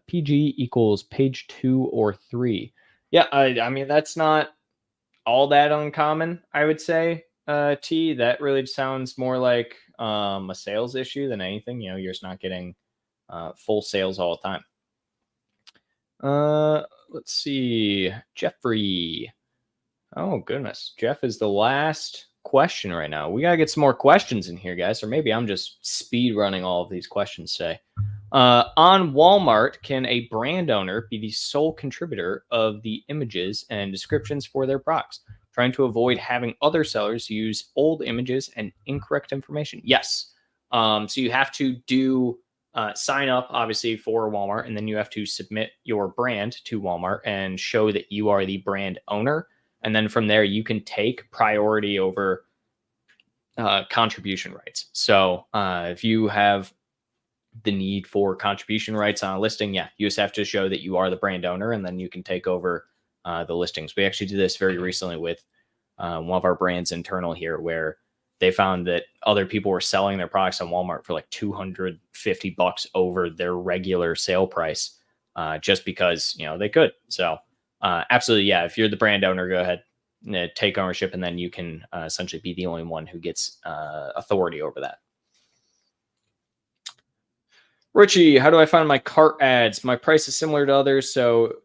PG equals page 2 or 3. Yeah, I mean, that's not all that uncommon, I would say. T, that really sounds more like a sales issue than anything. You know, you're just not getting full sales all the time. Let's see. Jeffrey. Oh, goodness. Jeff is the last question right now. We got to get some more questions in here, guys. Or maybe I'm just speed running all of these questions today. On Walmart, can a brand owner be the sole contributor of the images and descriptions for their products, trying to avoid having other sellers use old images and incorrect information? Yes. So you have to do sign up, obviously, for Walmart, and then you have to submit your brand to Walmart and show that you are the brand owner. And then from there, you can take priority over contribution rights. So if you have the need for contribution rights on a listing, yeah, you just have to show that you are the brand owner, and then you can take over the listings. We actually did this very recently with one of our brands internal here, where they found that other people were selling their products on Walmart for like $250 over their regular sale price, just because, you know, they could. So absolutely, yeah, if you're the brand owner, go ahead, take ownership, and then you can essentially be the only one who gets authority over that. Richie, how do I find my cart ads? My price is similar to others, so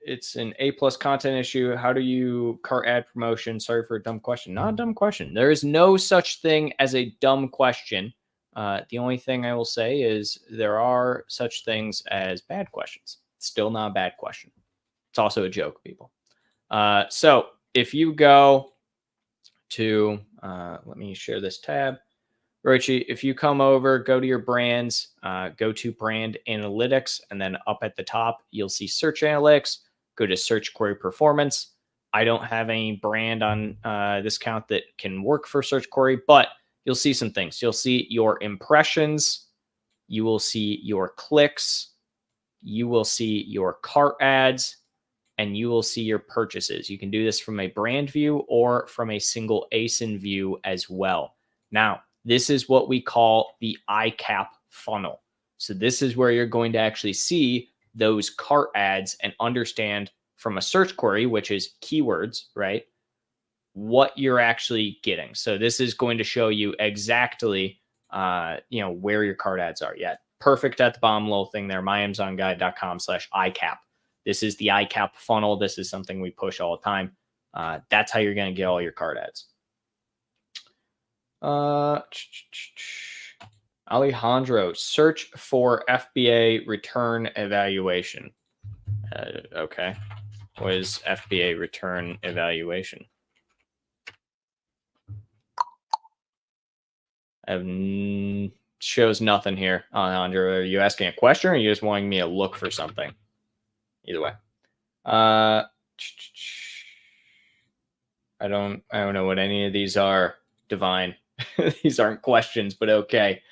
it's an A+ content issue. How do you cart ad promotion? Sorry for a dumb question. Not a dumb question. There is no such thing as a dumb question. The only thing I will say is there are such things as bad questions. It's still not a bad question. It's also a joke, people. So if you go to, let me share this tab. Richie, if you come over, go to your brands, go to brand analytics, and then up at the top, you'll see search analytics. Go to search query performance. I don't have any brand on this account that can work for search query, but you'll see some things. You'll see your impressions. You will see your clicks. You will see your cart ads, and you will see your purchases. You can do this from a brand view or from a single ASIN view as well. Now, this is what we call the ICAP funnel. So this is where you're going to actually see those cart ads and understand from a search query, which is keywords, right, what you're actually getting. So this is going to show you exactly, where your cart ads are. Yeah, perfect at the bottom little thing there, myamazonguide.com/ICAP. This is the ICAP funnel. This is something we push all the time. That's how you're going to get all your cart ads. Alejandro, search for FBA return evaluation. Okay. was FBA return evaluation? Shows nothing here, Alejandro. Are you asking a question, or are you just wanting me to look for something? Either way. I don't know what any of these are, Divine. These aren't questions, but okay.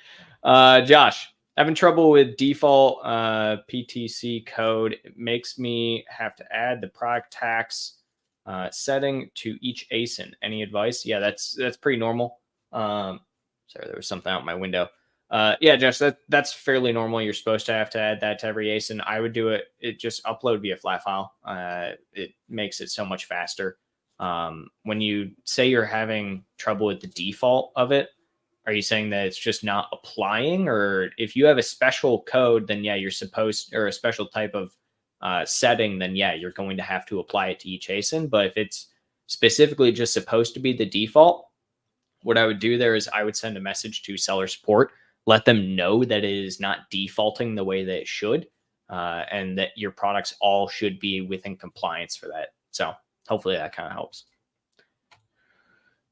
Josh, having trouble with default PTC code. It makes me have to add the product tax setting to each ASIN. Any advice? Yeah, that's pretty normal. Sorry, there was something out my window. Yeah, Josh, that's fairly normal. You're supposed to have to add that to every ASIN. I would do it just upload via flat file. It makes it so much faster. When you say you're having trouble with the default of it, are you saying that it's just not applying? Or if you have a special code, then yeah, you're supposed, or a special type of setting, then yeah, you're going to have to apply it to each ASIN. But if it's specifically just supposed to be the default, what I would do there is I would send a message to seller support, let them know that it is not defaulting the way that it should, and that your products all should be within compliance for that. So hopefully that kind of helps.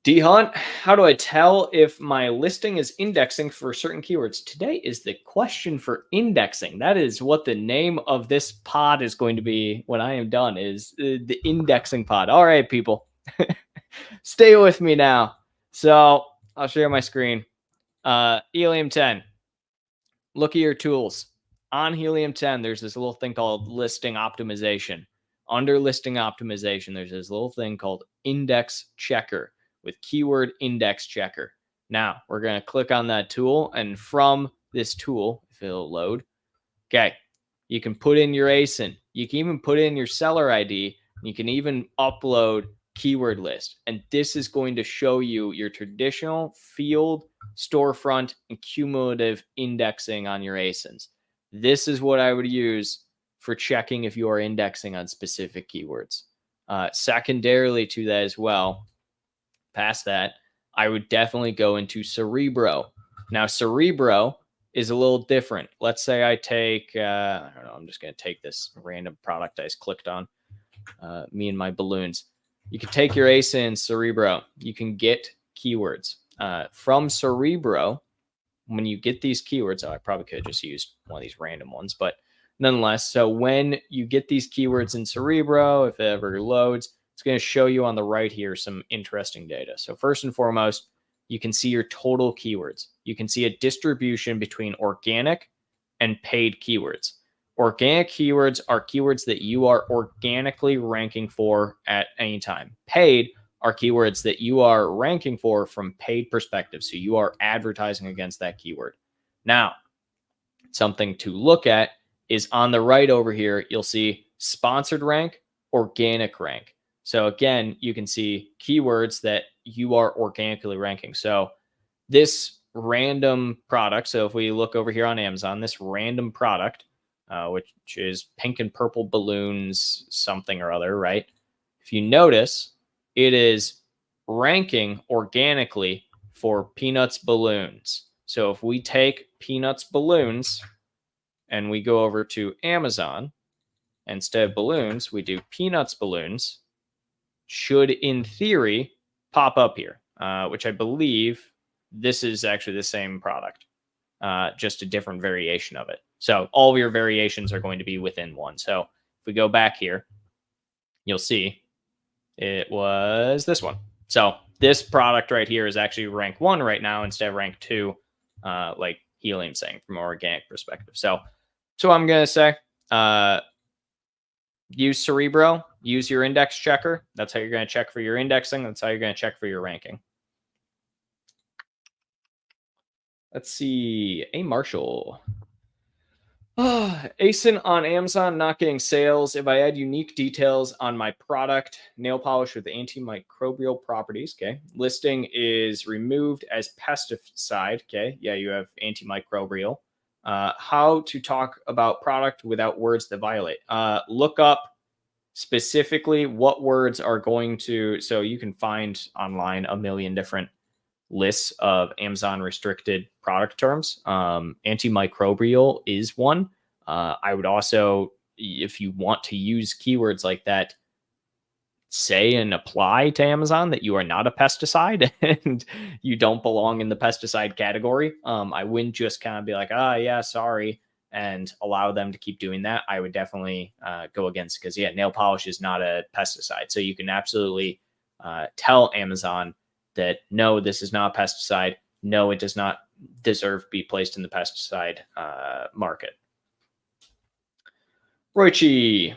D Hunt, how do I tell if my listing is indexing for certain keywords? Today is the question for indexing. That is what the name of this pod is going to be when I am done, is the indexing pod. All right, people, stay with me now. So I'll share my screen. Helium 10. Look at your tools. On Helium 10, there's this little thing called listing optimization. Under listing optimization, there's this little thing called index checker with keyword index checker. Now we're going to click on that tool, and from this tool, if it'll load, okay, you can put in your ASIN. You can even put in your seller ID. You can even upload keyword list. And this is going to show you your traditional field, storefront, and cumulative indexing on your ASINs. This is what I would use for checking if you are indexing on specific keywords. Secondarily to that as well, past that, I would definitely go into Cerebro. Now, Cerebro is a little different. Let's say I take, I don't know, I'm just going to take this random product I just clicked on, me and my balloons. You can take your ASIN Cerebro. You can get keywords. From Cerebro, when you get these keywords, I probably could have just used one of these random ones, but nonetheless, so when you get these keywords in Cerebro, if it ever loads, it's going to show you on the right here some interesting data. So first and foremost, you can see your total keywords. You can see a distribution between organic and paid keywords. Organic keywords are keywords that you are organically ranking for at any time. Paid are keywords that you are ranking for from paid perspective. So you are advertising against that keyword. Now, something to look at is on the right over here, you'll see sponsored rank, organic rank. So again, you can see keywords that you are organically ranking. So this random product, so if we look over here on Amazon, this random product, which is pink and purple balloons, something or other, right? If you notice, it is ranking organically for Peanuts balloons. So if we take Peanuts balloons and we go over to Amazon, instead of balloons, we do Peanuts balloons, should in theory pop up here, which I believe this is actually the same product, just a different variation of it. So all of your variations are going to be within one. So if we go back here, you'll see it was this one. So this product right here is actually rank 1 right now instead of rank 2, like Helium saying from an organic perspective. So I'm going to say, use Cerebro, use your index checker. That's how you're going to check for your indexing. That's how you're going to check for your ranking. Let's see. A Marshall. ASIN on Amazon not getting sales. If I add unique details on my product, nail polish with antimicrobial properties, okay. Listing is removed as pesticide, okay. Yeah, you have antimicrobial. How to talk about product without words that violate. Look up specifically what words are going to, so you can find online a million different lists of Amazon restricted product terms. Antimicrobial is one. I would also, if you want to use keywords like that, say and apply to Amazon that you are not a pesticide and you don't belong in the pesticide category. I wouldn't just kind of be like, ah, yeah, sorry, and allow them to keep doing that. I would definitely go against, because yeah, nail polish is not a pesticide. So you can absolutely tell Amazon that no, this is not a pesticide. No, it does not deserve to be placed in the pesticide market. Roichi,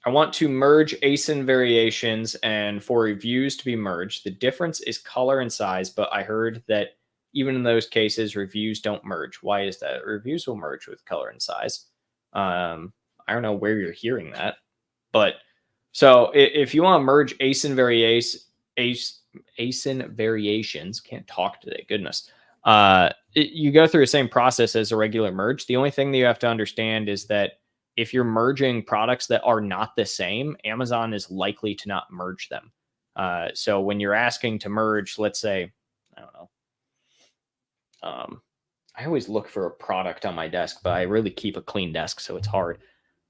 I want to merge ASIN variations and for reviews to be merged. The difference is color and size, but I heard that even in those cases, reviews don't merge. Why is that? Reviews will merge with color and size. I don't know where you're hearing that, but so if you want to merge ASIN variations, can't talk today, goodness. You go through the same process as a regular merge. The only thing that you have to understand is that if you're merging products that are not the same, Amazon is likely to not merge them. So when you're asking to merge, let's say, I don't know, I always look for a product on my desk, but I really keep a clean desk, so it's hard.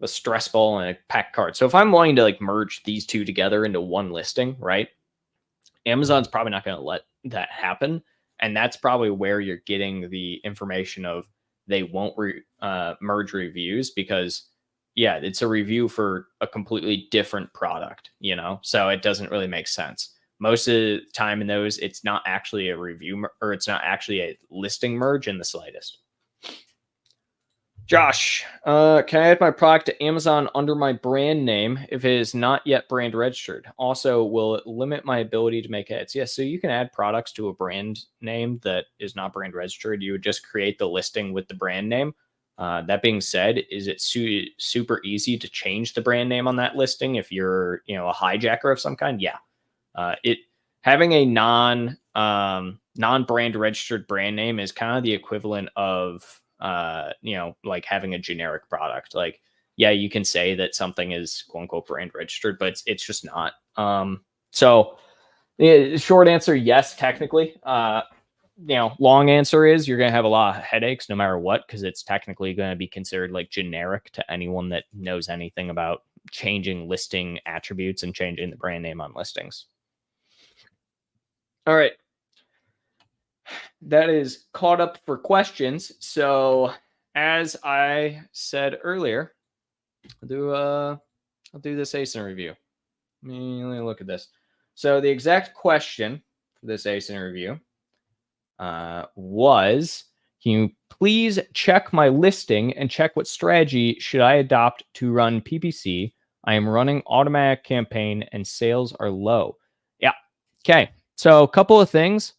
A stress ball and a pack card. So if I'm wanting to like merge these two together into one listing, right? Amazon's probably not going to let that happen. And that's probably where you're getting the information of they won't merge reviews, because, yeah, it's a review for a completely different product, you know? So it doesn't really make sense. Most of the time in those, it's not actually a review or it's not actually a listing merge in the slightest. Josh, can I add my product to Amazon under my brand name if it is not yet brand registered? Also, will it limit my ability to make ads? Yes, so you can add products to a brand name that is not brand registered. You would just create the listing with the brand name. That being said, is it super easy to change the brand name on that listing if you're, a hijacker of some kind? Yeah. It having a non-brand registered brand name is kind of the equivalent of like having a generic product. Like, yeah, you can say that something is quote unquote brand registered, but it's just not. So yeah, short answer, yes, technically. Long answer is you're going to have a lot of headaches no matter what, because it's technically going to be considered like generic to anyone that knows anything about changing listing attributes and changing the brand name on listings. All right. That is caught up for questions. So as I said earlier, I'll do this ASIN review. Let me look at this. So the exact question for this ASIN review was, can you please check my listing and check what strategy should I adopt to run PPC? I am running automatic campaign and sales are low. Yeah. Okay. So a couple of things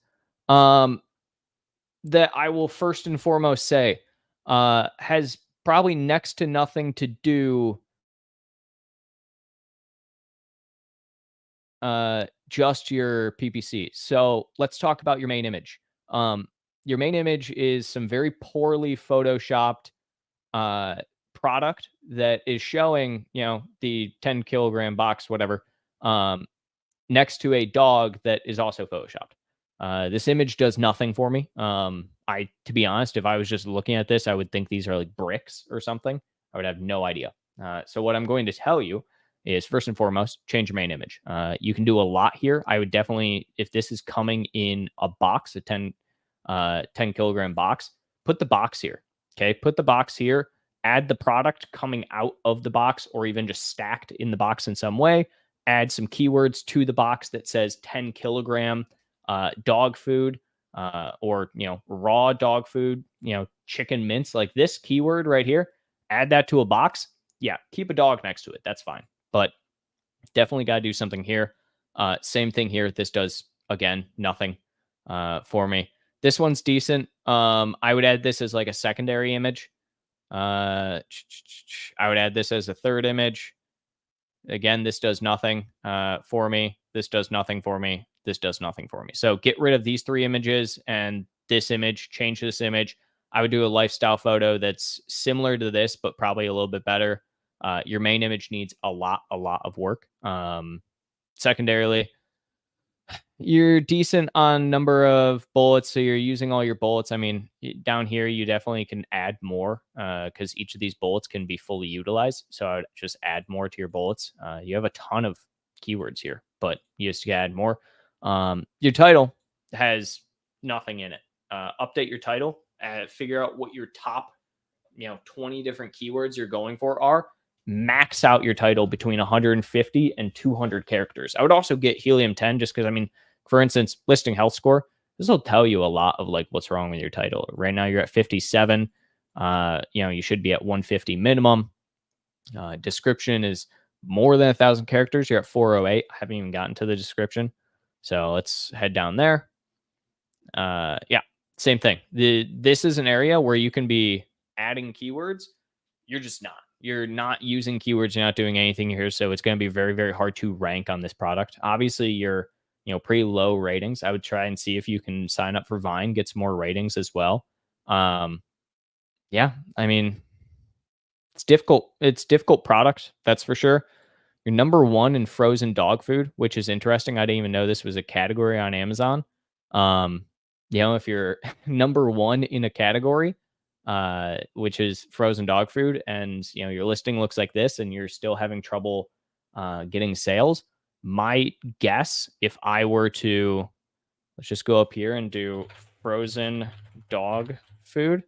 that I will first and foremost say has probably next to nothing to do just your PPC. So let's talk about your main image. Your main image is some very poorly photoshopped product that is showing, the 10 kilogram box, whatever, next to a dog that is also photoshopped. This image does nothing for me. To be honest, if I was just looking at this, I would think these are like bricks or something. I would have no idea. So what I'm going to tell you is, first and foremost, change your main image. You can do a lot here. I would definitely, if this is coming in a box, a 10 kilogram box, put the box here. Okay. Put the box here, add the product coming out of the box, or even just stacked in the box in some way. Add some keywords to the box that says 10 kilogram dog food, or, raw dog food, chicken mince, like this keyword right here. Add that to a box. Yeah. Keep a dog next to it. That's fine. But definitely got to do something here. Same thing here. This does, again, nothing for me. This one's decent. I would add this as like a secondary image. I would add this as a third image. Again, this does nothing for me. This does nothing for me. This does nothing for me. So get rid of these three images and this image, change this image. I would do a lifestyle photo that's similar to this, but probably a little bit better. Your main image needs a lot of work. Secondarily, you're decent on number of bullets, so you're using all your bullets. I mean, down here, you definitely can add more because each of these bullets can be fully utilized. So I would just add more to your bullets. You have a ton of keywords here, but you just add more. Your title has nothing in it. Update your title, figure out what your top 20 different keywords you're going for are. Max out your title between 150 and 200 characters. I would also get Helium 10 just because, I mean, for instance, listing health score, this will tell you a lot of like what's wrong with your title. Right now you're at 57. You should be at 150 minimum. Description is more than 1,000 characters. You're at 408. I haven't even gotten to the description. So let's head down there. Yeah, same thing. This is an area where you can be adding keywords. You're just not. You're not using keywords. You're not doing anything here. So it's going to be very, very hard to rank on this product. Obviously, you're pretty low ratings. I would try and see if you can sign up for Vine, get some more ratings as well. Yeah, I mean, it's difficult. It's difficult product, that's for sure. You're number one in frozen dog food, which is interesting. I didn't even know this was a category on Amazon. If you're number one in a category, which is frozen dog food, and your listing looks like this, and you're still having trouble getting sales, my guess, if I were to, let's just go up here and do frozen dog food,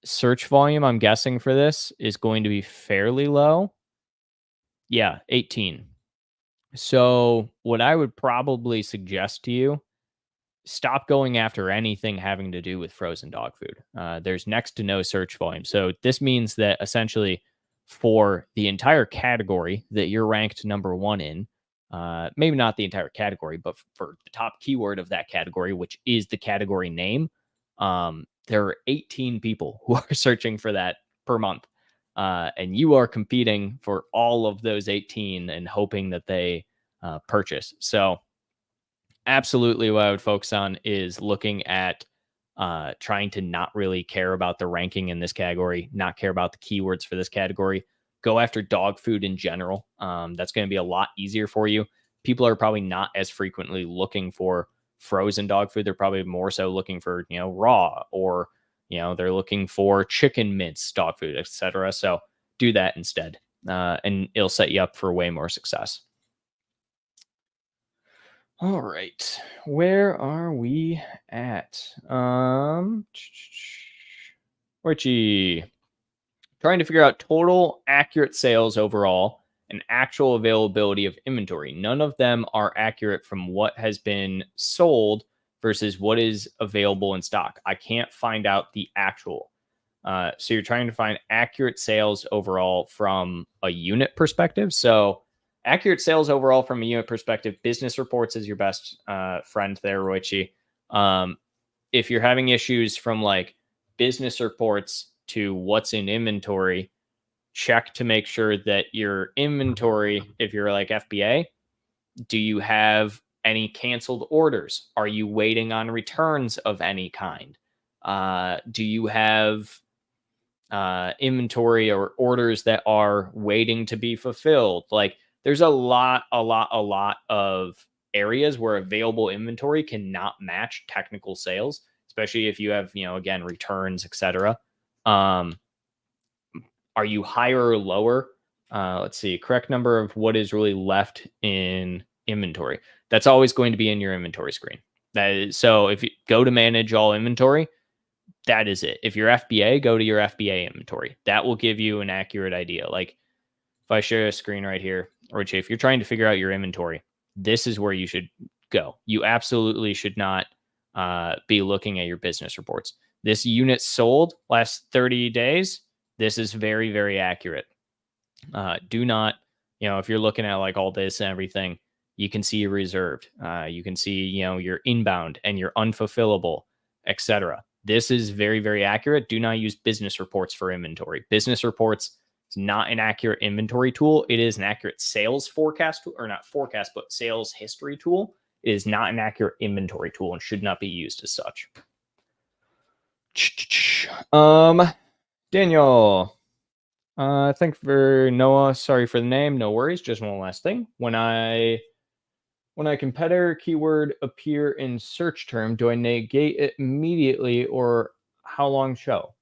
search volume, I'm guessing for this is going to be fairly low. Yeah, 18. So what I would probably suggest to you, stop going after anything having to do with frozen dog food. There's next to no search volume. So this means that essentially for the entire category that you're ranked number one in, maybe not the entire category, but for the top keyword of that category, which is the category name, there are 18 people who are searching for that per month. And you are competing for all of those 18 and hoping that they purchase. So absolutely what I would focus on is looking at trying to not really care about the ranking in this category, not care about the keywords for this category. Go after dog food in general. That's going to be a lot easier for you. People are probably not as frequently looking for frozen dog food. They're probably more so looking for, raw, or, they're looking for chicken mince dog food, etc. So do that instead. And it'll set you up for way more success. All right. Where are we at? Richie. Trying to figure out total accurate sales overall and actual availability of inventory. None of them are accurate from what has been sold versus what is available in stock. I can't find out the actual. So you're trying to find accurate sales overall from a unit perspective. So accurate sales overall from a unit perspective, business reports is your best friend there, Roichi. If you're having issues from like business reports to what's in inventory, check to make sure that your inventory, if you're like FBA, do you have any canceled orders? Are you waiting on returns of any kind? Do you have inventory or orders that are waiting to be fulfilled? Like there's a lot of areas where available inventory cannot match technical sales, especially if you have, again, returns, etc. Are you higher or lower? Let's see, correct number of what is really left in inventory. That's always going to be in your inventory screen. That is, so if you go to manage all inventory, that is it. If you're FBA, go to your FBA inventory. That will give you an accurate idea. Like if I share a screen right here, or if you're trying to figure out your inventory, this is where you should go. You absolutely should not be looking at your business reports. This unit sold last 30 days. This is very, very accurate. Do not, if you're looking at like all this and everything, you can see your reserved. You can see, your inbound and your unfulfillable, etc. This is very, very accurate. Do not use business reports for inventory. Business reports is not an accurate inventory tool. It is an accurate sales forecast tool, or not forecast, but sales history tool. It is not an accurate inventory tool and should not be used as such. Daniel, thank for Noah. Sorry for the name. No worries. Just one last thing. When a competitor keyword appear in search term, do I negate it immediately or how long show?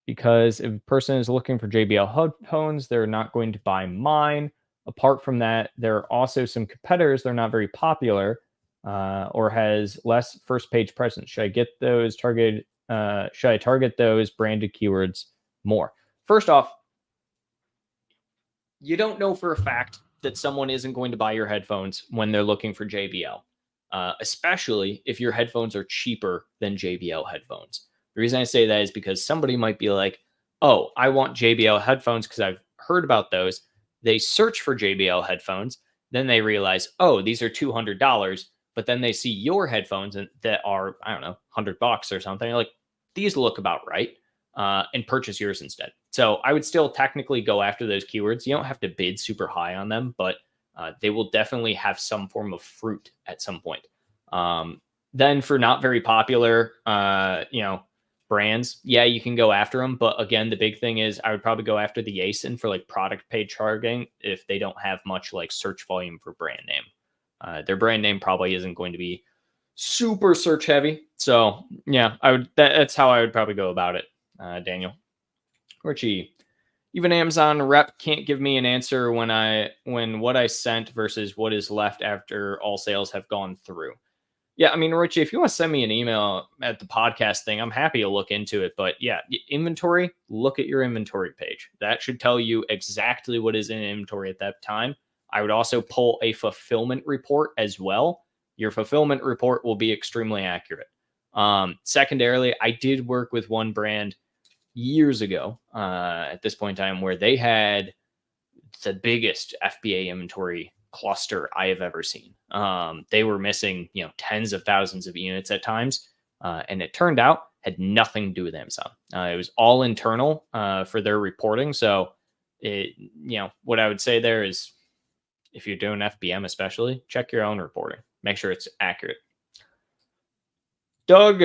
because if a person is looking for JBL headphones, they're not going to buy mine. Apart from that, there are also some competitors. They're not very popular or has less first page presence. Should I get those targeted? Should I target those branded keywords more? First off, you don't know for a fact that someone isn't going to buy your headphones when they're looking for JBL, especially if your headphones are cheaper than JBL headphones. The reason I say that is because somebody might be like, oh, I want JBL headphones because I've heard about those. They search for JBL headphones. Then they realize, oh, these are $200. But then they see your headphones that are, I don't know, $100 or something. Like, these look about right. And purchase yours instead. So I would still technically go after those keywords. You don't have to bid super high on them, but they will definitely have some form of fruit at some point. Then for not very popular, brands, yeah, you can go after them. But again, the big thing is I would probably go after the ASIN for like product page targeting if they don't have much like search volume for brand name. Their brand name probably isn't going to be super search heavy. So yeah, that's how I would probably go about it. Daniel. Richie, even Amazon rep can't give me an answer when what I sent versus what is left after all sales have gone through. Yeah, I mean, Richie, if you want to send me an email at the podcast thing, I'm happy to look into it. But yeah, inventory, look at your inventory page. That should tell you exactly what is in inventory at that time. I would also pull a fulfillment report as well. Your fulfillment report will be extremely accurate. Secondarily, I did work with one brand years ago at this point in time where they had the biggest FBA inventory cluster I have ever seen. They were missing, tens of thousands of units at times. And it turned out had nothing to do with Amazon. It was all internal for their reporting. So what I would say there is if you're doing FBM, especially check your own reporting, make sure it's accurate. Doug,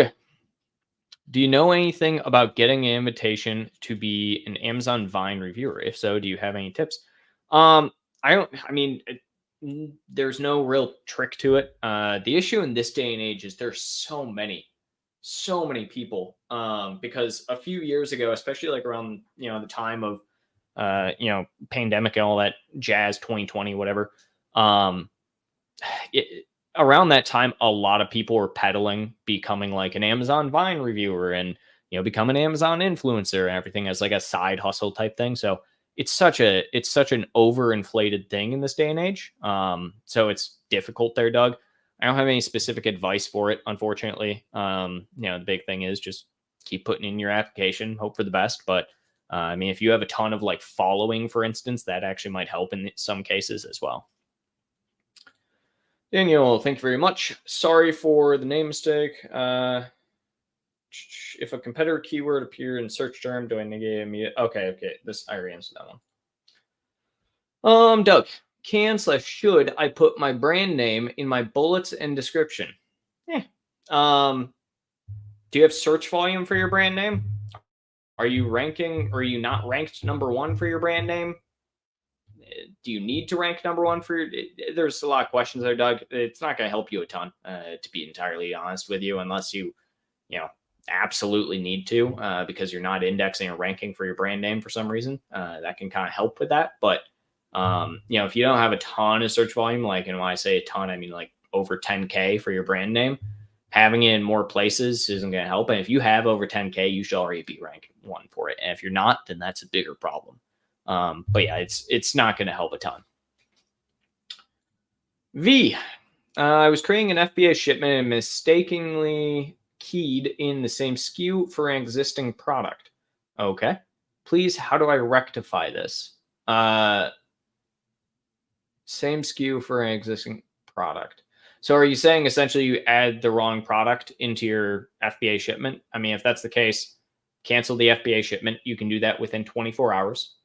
do you know anything about getting an invitation to be an Amazon Vine reviewer? If so, do you have any tips? There's no real trick to it. The issue in this day and age is there's so many people. Because a few years ago, especially like around, the time of, pandemic and all that jazz, 2020, whatever. Around that time, a lot of people were peddling becoming like an Amazon Vine reviewer and, become an Amazon influencer and everything as like a side hustle type thing. So it's such an overinflated thing in this day and age. So it's difficult there, Doug. I don't have any specific advice for it, unfortunately. The big thing is just keep putting in your application, hope for the best. But if you have a ton of like following, for instance, that actually might help in some cases as well. Daniel, thank you very much. Sorry for the name mistake. If a competitor keyword appear in search term, do I negate immediate? Okay. This I already answered that one. Doug, should I put my brand name in my bullets and description? Do you have search volume for your brand name? Are you not ranked number one for your brand name? Do you need to rank number one for there's a lot of questions there, Doug. It's not going to help you a ton, to be entirely honest with you, unless you absolutely need to, because you're not indexing or ranking for your brand name for some reason. That can kind of help with that. But, if you don't have a ton of search volume, like, and when I say a ton, I mean like over 10K for your brand name, having it in more places isn't going to help. And if you have over 10K, you should already be ranked one for it. And if you're not, then that's a bigger problem. But yeah, it's not going to help a ton. V, I was creating an FBA shipment and mistakenly keyed in the same SKU for an existing product. Okay. Please, how do I rectify this? Same SKU for an existing product. So are you saying essentially you add the wrong product into your FBA shipment? I mean, if that's the case, cancel the FBA shipment. You can do that within 24 hours.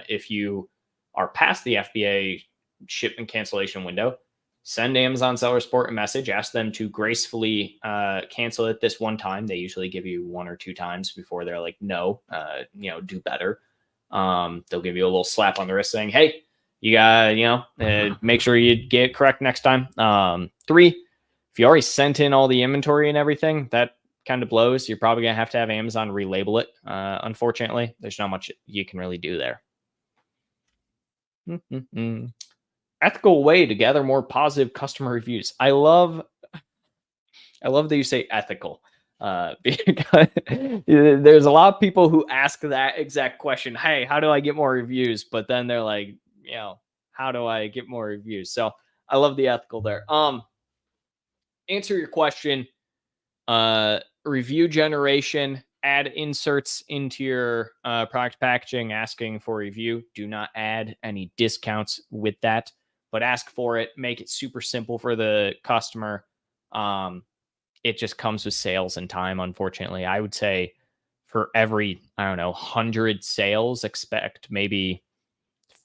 If you are past the FBA shipment cancellation window, send Amazon Seller Support a message, ask them to gracefully cancel it this one time. They usually give you one or two times before they're like, no, do better. They'll give you a little slap on the wrist saying, hey, you got, make sure you get it correct next time. 3, if you already sent in all the inventory and everything, that kind of blows. You're probably going to have Amazon relabel it. Unfortunately, there's not much you can really do there. Ethical way to gather more positive customer reviews. I love that you say ethical. Because there's a lot of people who ask that exact question. Hey, how do I get more reviews? But then they're like, how do I get more reviews? So I love the ethical there. Answer your question. Review generation, add inserts into your product packaging asking for review. Do not add any discounts with that, but ask for it. Make it super simple for the customer. It just comes with sales and time, unfortunately. I would say for every, 100 sales, expect maybe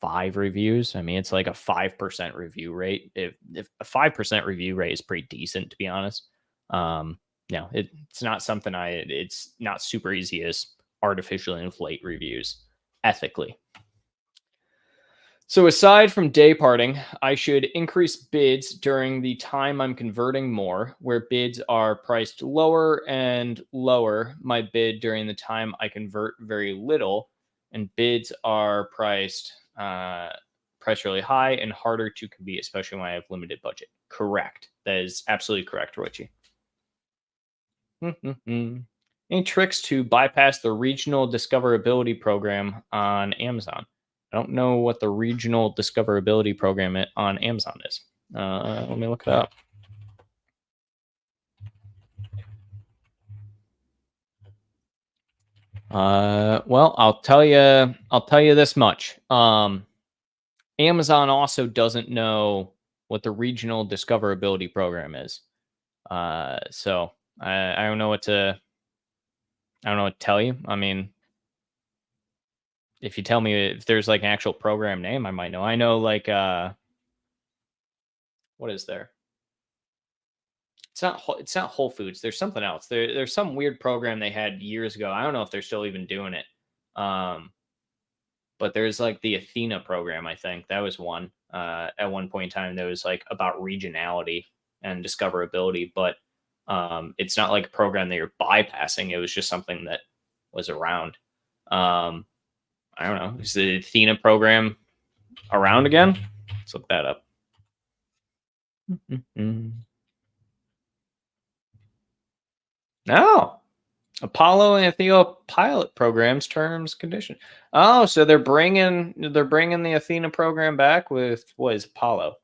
5 reviews. I mean, it's like a 5% review rate. If a 5% review rate is pretty decent, to be honest. It's not something it's not super easy as artificially inflate reviews ethically. So aside from day parting, I should increase bids during the time I'm converting more, where bids are priced lower and lower my bid during the time I convert very little, and bids are priced really high and harder to compete, especially when I have limited budget. Correct. That is absolutely correct, Roichi. Any tricks to bypass the regional discoverability program on Amazon? I don't know what the regional discoverability program on Amazon is. Let me look it up. Well, I'll tell you this much. Amazon also doesn't know what the regional discoverability program is. So I don't know what to tell you. I mean, if you tell me if there's like an actual program name, I might know. I know like what is there? It's not Whole Foods. There's something else. There's some weird program they had years ago. I don't know if they're still even doing it. But there's like the Athena program, I think. That was one. At one point in time that was like about regionality and discoverability, but it's not like a program that you're bypassing. It was just something that was around. I don't know. Is the Athena program around again? Let's look that up. No. Apollo and Athena pilot programs, terms, conditions. Oh, so they're bringing the Athena program back with what is Apollo?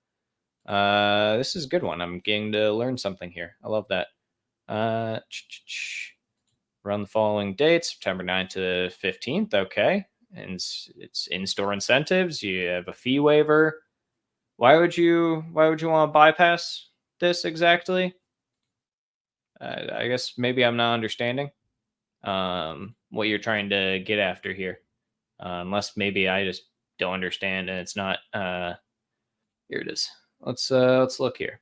This is a good one. I'm getting to learn something here. I love that. Run the following dates: September 9th to 15th. Okay, and it's in-store incentives. You have a fee waiver. Why would you want to bypass this exactly? I guess maybe I'm not understanding what you're trying to get after here, unless maybe I just don't understand and it's not. Here it is. Let's look here.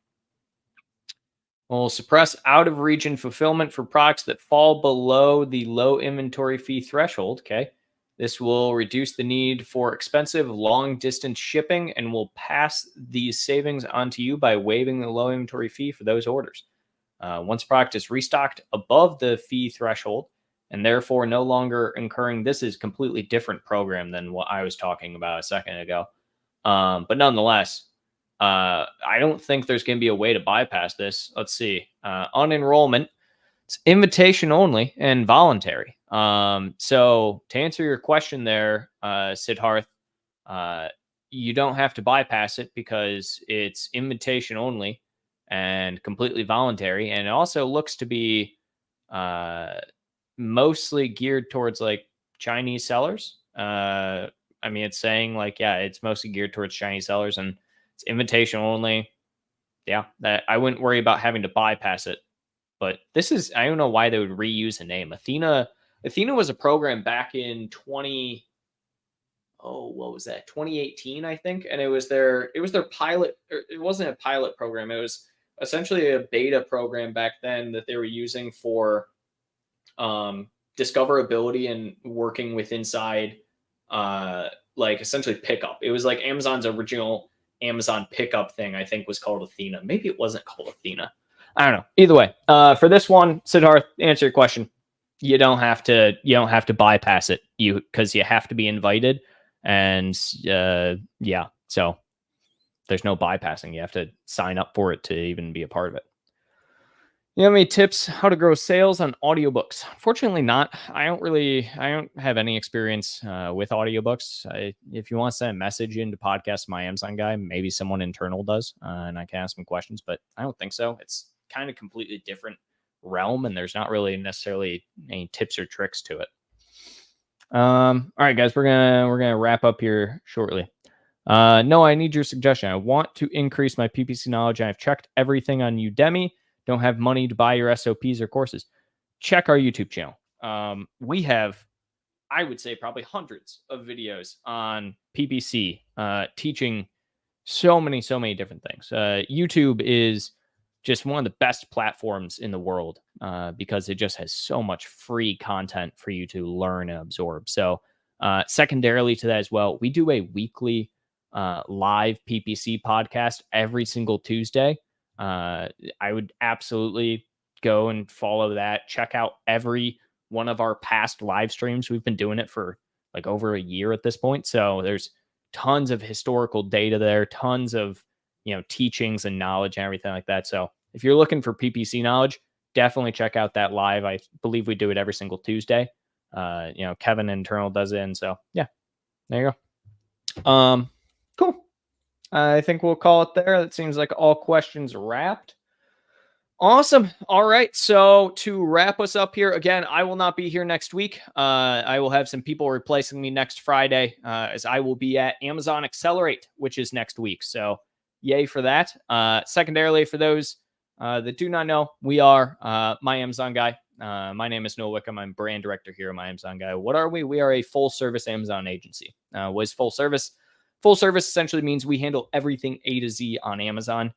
We'll suppress out of region fulfillment for products that fall below the low inventory fee threshold. Okay. This will reduce the need for expensive long distance shipping and will pass these savings onto you by waiving the low inventory fee for those orders. Once product is restocked above the fee threshold and therefore no longer incurring, this is a completely different program than what I was talking about a second ago. But nonetheless, I don't think there's going to be a way to bypass this. Let's see. On enrollment, it's invitation only and voluntary. So to answer your question there, Siddharth, you don't have to bypass it because it's invitation only and completely voluntary. And it also looks to be mostly geared towards like Chinese sellers. I mean, it's saying like, yeah, it's mostly geared towards Chinese sellers and it's invitation only. Yeah, that I wouldn't worry about having to bypass it. But this is, I don't know why they would reuse a name. Athena was a program back in 2018, I think. And it was their pilot, it wasn't a pilot program. It was essentially a beta program back then that they were using for discoverability and working with inside like essentially pickup. It was like Amazon's original Amazon pickup thing, I think was called Athena. Maybe it wasn't called Athena. I don't know. Either way, for this one, Siddharth, answer your question. You don't have to bypass it. Because you have to be invited, and yeah. So there's no bypassing. You have to sign up for it to even be a part of it. You have any tips how to grow sales on audiobooks? Fortunately, not. I don't have any experience with audiobooks. If you want to send a message into podcast my Amazon guy, maybe someone internal does, and I can ask some questions, but I don't think so. It's kind of completely different realm, and there's not really necessarily any tips or tricks to it. All right, guys, we're gonna wrap up here shortly. No, I need your suggestion. I want to increase my PPC knowledge, and I've checked everything on Udemy. Don't have money to buy your SOPs or courses. Check our YouTube channel. We have, I would say, probably hundreds of videos on PPC, teaching so many different things. YouTube is just one of the best platforms in the world because it just has so much free content for you to learn and absorb. So secondarily to that as well, we do a weekly live PPC podcast every single Tuesday. I would absolutely go and follow that. Check out every one of our past live streams. We've been doing it for like over a year at this point. So there's tons of historical data there, tons of, teachings and knowledge and everything like that. So if you're looking for PPC knowledge, definitely check out that live. I believe we do it every single Tuesday. Kevin internal does it. And so, yeah, there you go. Cool. I think we'll call it there. That seems like all questions wrapped. Awesome. All right. So to wrap us up here, again, I will not be here next week. I will have some people replacing me next Friday, as I will be at Amazon Accelerate, which is next week. So yay for that. Secondarily, for those that do not know, we are My Amazon Guy. My name is Noah Wickham. I'm brand director here at My Amazon Guy. What are we? We are a full service Amazon agency. What is full service? Full service essentially means we handle everything A to Z on Amazon.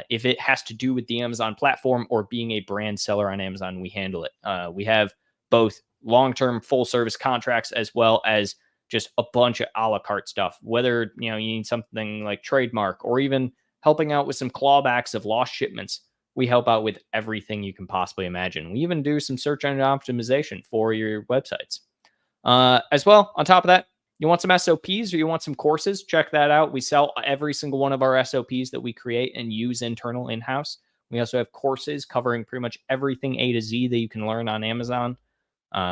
If it has to do with the Amazon platform or being a brand seller on Amazon, we handle it. We have both long-term full service contracts as well as just a bunch of a la carte stuff. Whether you need something like trademark or even helping out with some clawbacks of lost shipments, we help out with everything you can possibly imagine. We even do some search engine optimization for your websites. As well, on top of that, you want some SOPs or you want some courses? Check that out. We sell every single one of our SOPs that we create and use internal in-house. We also have courses covering pretty much everything A to Z that you can learn on Amazon.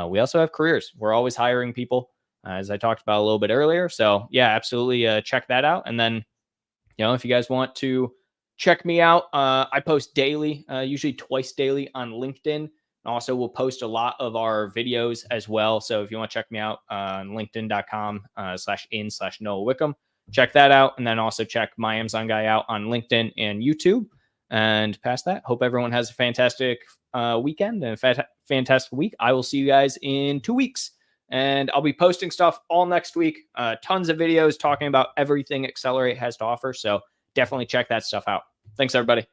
We also have careers. We're always hiring people, as I talked about a little bit earlier. So yeah, absolutely check that out. And then, if you guys want to check me out, I post daily, usually twice daily on LinkedIn. Also, we'll post a lot of our videos as well. So if you want to check me out on linkedin.com/in/Noah Wickham, check that out. And then also check My Amazon Guy out on LinkedIn and YouTube. And past that, hope everyone has a fantastic weekend and a fantastic week. I will see you guys in 2 weeks. And I'll be posting stuff all next week. Tons of videos talking about everything Accelerate has to offer. So definitely check that stuff out. Thanks, everybody.